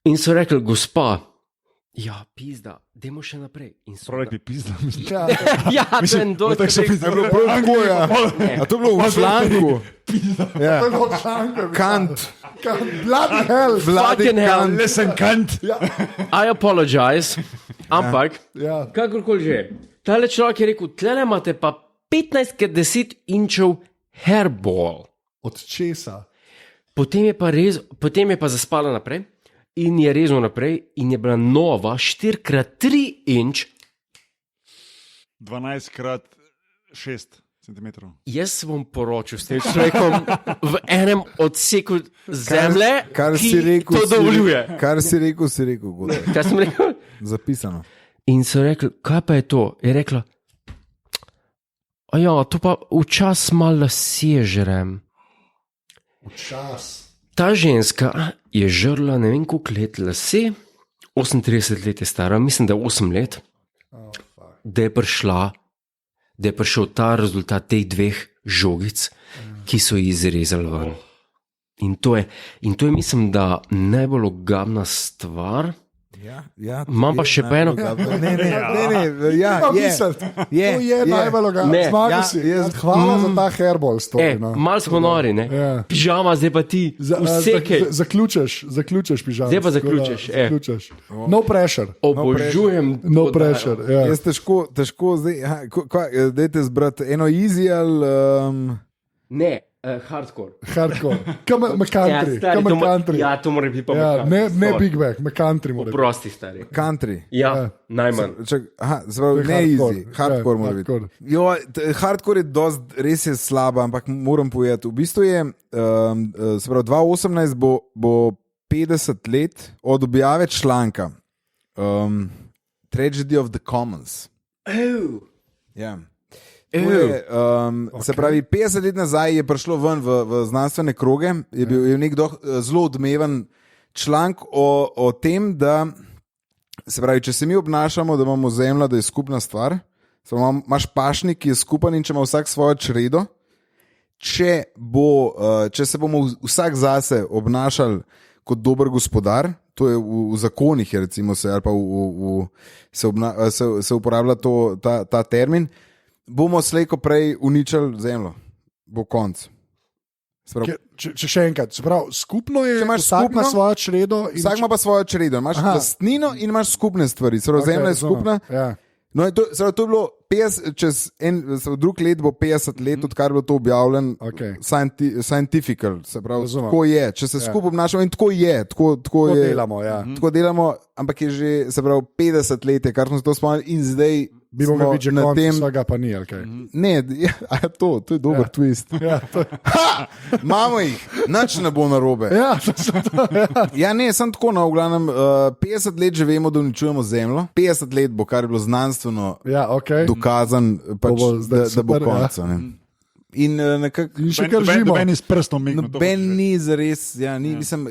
S2: In so rekli, gospa, ja, pizda, dajmo še naprej.
S3: Prav rekli, pizda.
S2: Ja, ten dol.
S3: Tako so pizda.
S4: A to je bilo v članku. Ja. Kant.
S1: Bloody hell.
S2: Fucking hell.
S3: Listen, kant.
S2: I apologize. Ampak,
S1: Ja.
S2: kakorkoli že. Tale človek je rekel, tlele imate pa 15x10 inčov hairball.
S1: Od česa?
S2: Potem je pa zaspala naprej in je rezal naprej in je bila nova 4x3 inč.
S3: 12x6 cm.
S2: Jaz se bom poročil s tem človekom v enem odseku zemlje,
S4: Kar
S2: ki
S4: si rekel,
S2: to dovoljuje.
S4: Kar si rekel, Godaj.
S2: Kaj sem rekel?
S4: Zapisano.
S2: In so rekli, kaj pa je to? Je rekla, ja, to pa včasih malo lasje žrem.
S1: Včas.
S2: Ta ženska je žrla ne vem koliko let lase, 38 let je stara, mislim, da 8 let, da je prišel ta rezultat teh 2 žogic, ki so jih izrezali ven. In to je, mislim, da najbolj ogabna stvar,
S4: Ja,
S2: Imam pa še pa eno.
S4: Ne,
S1: Ja,
S4: je.
S1: To je najbolj
S2: Ne.
S1: zmagal
S4: Ja,
S1: si. Hvala za ta herbal story. No.
S2: Mal smo nori, ne?
S1: Ja.
S2: Pižama, zdaj pa ti. Vsekaj.
S1: Zaključeš pižam.
S2: Zdaj pa zaključiš,
S1: Zaključeš. No pressure.
S2: Obožujem.
S1: No
S2: to
S1: pressure.
S2: dajo.
S1: Ja.
S4: Jaz težko zdaj, dajte zbrati eno easy ali...
S2: Ne, hardcore.
S1: Hardcore. Kam country.
S2: stari,
S1: Kam
S2: to
S1: country.
S2: Ja, to mora biti pa
S1: Ja,
S2: McCountry,
S1: ne
S2: sorry.
S1: Big Bang, country mora biti.
S2: Prosti, stari.
S4: country.
S2: Ja, najmanj.
S4: Zdravo,
S1: To je
S4: ne
S1: hardcore.
S4: easy, hardcore
S1: Ja,
S4: mora biti.
S1: hardcore.
S4: Jo, hardcore je res je slaba, ampak moram povedati. V bistvu je, se pravi, 2018 bo 50 let od objave članka Tragedy of the Commons. Ja. To je, se pravi, 50 let nazaj je prišlo ven v znanstvene kroge, je bil nek zelo odmeven članek o tem, da se pravi, če se mi obnašamo, da imamo zemljo, da je skupna stvar, imaš pašnik, ki je skupen in če ima vsak svojo čredo, če se bomo vsak zase obnašali kot dober gospodar, to je v zakonih, je recimo se, ali pa se uporablja ta termin, bomo slejko prej uničili zemljo, bo konc.
S1: Če še enkrat, se pravi, skupno je,
S4: Če imaš
S1: vsak ima
S4: skupno,
S1: svojo čredo.
S4: Vsak ima pa svojo čredo, imaš lastnino in imaš skupne stvari, zemlja je skupna.
S1: Ja.
S4: No, to je bilo 50, drug let bo 50 let, odkar je bilo to objavljeno, scientifical, se pravi, tako je, če se skupaj obnašamo in tako je. Tako je,
S1: delamo, ja.
S4: Tako delamo, ampak je že, se pravi, 50 let, kar smo se to spomnili in zdaj
S1: Bi mogel biti že
S4: na
S1: konc,
S4: tem.
S1: vsega pa ni, ali kaj.
S4: Ne, to je dober twist.
S1: Ja, to,
S4: Imamo jih, nič ne bo narobe.
S1: ja, to, ja.
S4: Ja, ne, sem tako, no, v glavnem, 50 let že vemo, da uničujemo zemljo, 50 let bo, kar je bilo znanstveno
S1: Ja, okay.
S4: dokazan, pač,
S1: bo zdaj
S4: da bo
S1: super,
S4: konec. Ja. In nekako.
S1: In še kar živimo.
S3: Meni s prstom migne.
S4: Noben ni zares, mislim,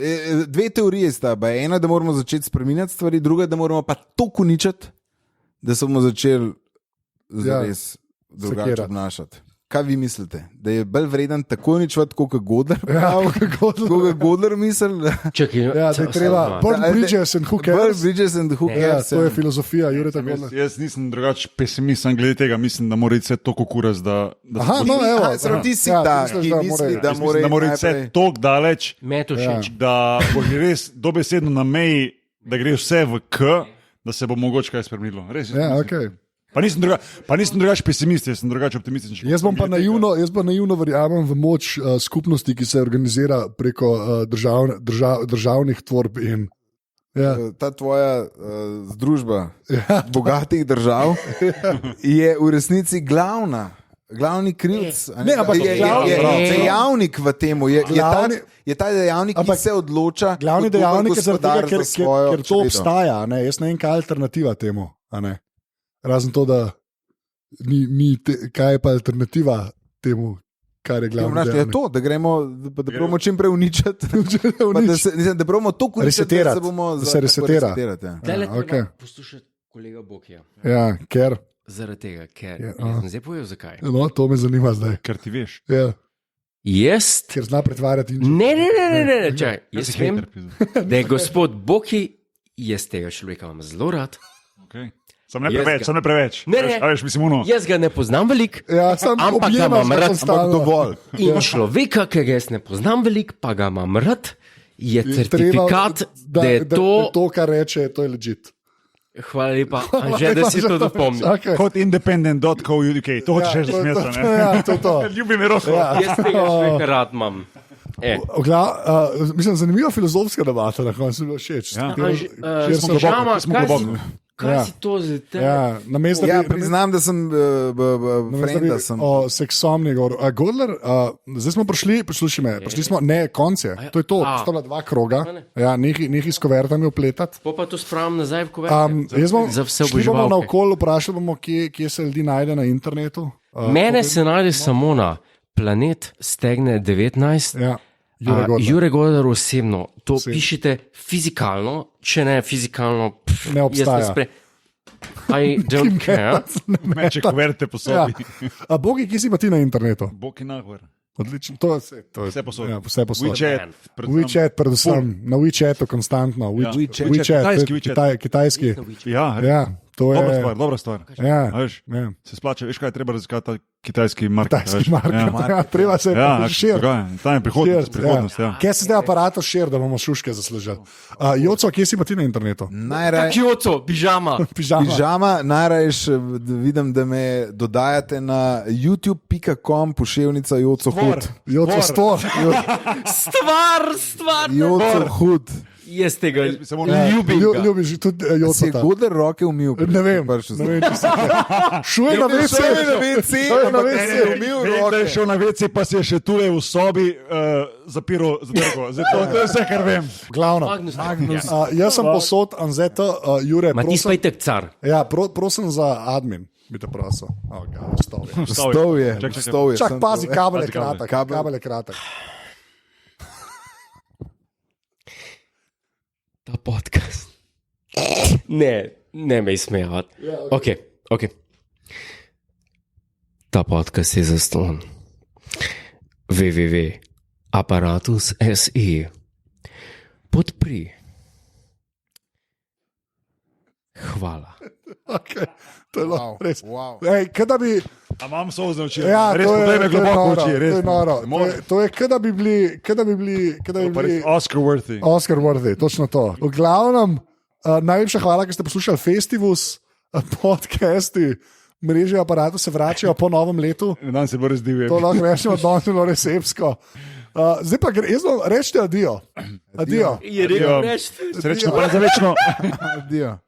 S4: dve teorije sta. Ena, da moramo začeti spreminjati stvari, druga, da moramo pa to uničiti, da se bomo začeli zares drugače
S1: sekirati.
S4: obnašati. Kaj vi mislite? Da je bolj vreden tako uničevati, kot Godler?
S1: Ja, kako
S4: Kot Godler misli?
S2: Čakaj,
S1: ja, da je treba. Burn bridges and who
S4: Burn
S1: cares.
S4: bridges and who
S1: Ja,
S4: cares.
S1: to je filozofija, Jureta Godler.
S3: Jaz nisem drugače pesimist glede tega, mislim, da mora iti vse toliko kuras, da
S1: Aha, no, evo.
S4: Aha, se pravi, ti si
S1: Ja,
S4: ta,
S1: misliš,
S4: ki
S1: da
S4: misli,
S1: more-
S4: da
S3: da mora iti vse
S4: najprej-
S3: tako daleč,
S2: me to všeč.
S3: da bo že res dobesedno na meji, da gre vse v K, da se bo mogoče kaj spremenilo. Res,
S1: Ja, okay.
S3: Pa nisem drugačen pesimist, jaz sem drugačen optimističen.
S1: Jaz pa naivno verjamem v moč skupnosti, ki se organizira preko državnih tvorb. Ja.
S4: Ta tvoja združba bogatih držav je v resnici glavni krivc.
S1: Ne, ampak
S4: je dejavnik v tem, je ta dejavnik, ki
S1: Ampak
S4: se odloča.
S1: Glavni
S4: kot dober
S1: dejavnik je zaradi
S4: gospodar
S1: tega, ker
S4: za svojo
S1: to
S4: čredo.
S1: obstaja. Ne? Jaz ne vem, kaj je alternativa temu. a ne. Razen to, da kaj je pa alternativa temu, kar je glavno.
S4: Je to, da gremo, da probamo čim prej uničiti. Da probamo to uničiti, da se bomo
S1: da se resetira.
S2: Okay. Poslušaj kolega Bokija.
S1: Ja, ker.
S2: Zaradi tega, ker
S1: Ja,
S2: sem zdaj povedal, zakaj.
S1: No, to me zanima zdaj.
S3: Ker ti veš.
S1: Ja.
S2: Jaz.
S1: Ker zna pretvarjati in
S2: Ne, čakaj. Jaz vem, da je gospod Boki, jaz tega človeka imam zelo rad.
S3: Okay. Sam ne preveč.
S2: Ne.
S3: Veš, mislim, uno.
S2: Jaz ga ne poznam veliko,
S1: Ja,
S2: ampak ga imam rad.
S4: Dovolj.
S2: In človeka, ki ga jaz ne poznam veliko, pa ga imam rad, je certifikat, da je to.
S1: To, kar reče, to je legit.
S2: Hvala lepa, že da si to dopomnil.
S1: Okay.
S3: Kot independent.co.uk, to hočeš reči smešno, ne?
S1: Ja, to.
S3: Ljubi me roko.
S1: Ja.
S2: Jaz tega človeka rad imam.
S1: Mislim, zanimiva filozofska debata, na koncu mi je všeč.
S2: Kaj si to zdaj?
S1: Ja, namesto
S4: Ja,
S1: da bi
S4: priznam, da sem frenda.
S1: o seksomni govoril. Godler, zdaj smo prišli, poslušaj me, prišli smo, ne, konce, to je to, stavlja dva kroga, ja, nekaj s kovertami upletati.
S2: Pa to spravim nazaj v kuverte.
S1: Jaz bom,
S2: Za vse
S1: šli bomo
S2: oboževalke.
S1: naokoli, vprašali bomo, kje se ljudi najde na internetu.
S2: Mene se najde samo na Planet Stegne 19.
S1: Ja, Jure Godler.
S2: Jure Godler osebno, to pišite fizikalno, če ne fizikalno,
S1: Ne obstaja.
S2: I don't care.
S3: Meče kuverte po sobi.
S1: Ja. Bogi, kje si pa ti na internetu?
S3: Boki nahor.
S1: Odlično. To je
S3: Vse posod.
S1: Ja, vse posod.
S3: WeChat,
S1: WeChat, predvsem na WeChatu konstantno.
S3: WeChat.
S1: WeChat,
S3: Kitajski WeChat.
S1: Kitajski.
S3: Ja,
S1: Ja, to je
S3: dobra stvar.
S1: Ja,
S3: Veš,
S1: ja.
S3: se splača, veš kaj, treba raziskati ta kitajski market.
S1: Kitajski market. Ja, treba se širiti.
S3: Tam je prihodnost. Ja.
S1: Kje se zdaj aparato širi, da bomo šuške zaslužili? Joco, kje si pa ti na internetu?
S2: Kyoto, pižama.
S4: Pižama, najrajš vidim, da me dodajate na youtube.com poševnica Joco Hud.
S1: Joco Stor.
S2: Stvar.
S4: Joco Hud.
S2: Jaz tega
S1: Ja,
S2: ljubim.
S1: Ljubiš tudi
S4: Si je
S1: Jocota.
S4: Godler roke umil.
S1: Ne vem, če si. Šuje na WC.
S3: Da je šel na WC, pa si je še tule v sobi zapiral zadrgo. To je vse, kar vem.
S1: Glavno.
S2: Magnus.
S1: Jaz sem posod, Anzeta, Jure,
S2: Matis pa
S1: prosim,
S2: je tek car.
S1: ja, prosim za admin, bi te prosil.
S4: Stov je.
S1: Čak, pazi, kabel je
S3: Pazi, kabel.
S1: kratek. Kabel je kratek.
S2: Ta podcast. Ne me izsmejavati. Ok. Ta podcast je zastonj. www.apparatus.se Podpri. Hvala.
S1: Okay. To je
S4: Wow,
S1: res.
S4: wow.
S1: Ej, kaj da bi...
S3: A imam solzne oči?
S1: Ja,
S3: res,
S1: to
S3: poglej me
S1: je
S3: globoko v
S1: noro,
S3: oči, res.
S1: to je noro. To je, kaj da bi bili
S3: Pa res Oscar worthy.
S1: Oscar worthy, točno to. V glavnem, najlepša hvala, ker ste poslušali Festivus, podcasti, mreže aparatov se vračajo po novem letu.
S3: Dan se bo res divil.
S1: To lahko rečemo, danes je bilo res epsko. Zdaj pa jaz vam rečete adijo. Adijo.
S2: Je rekel, reči.
S3: Srečno, pa za večno.
S4: Adijo.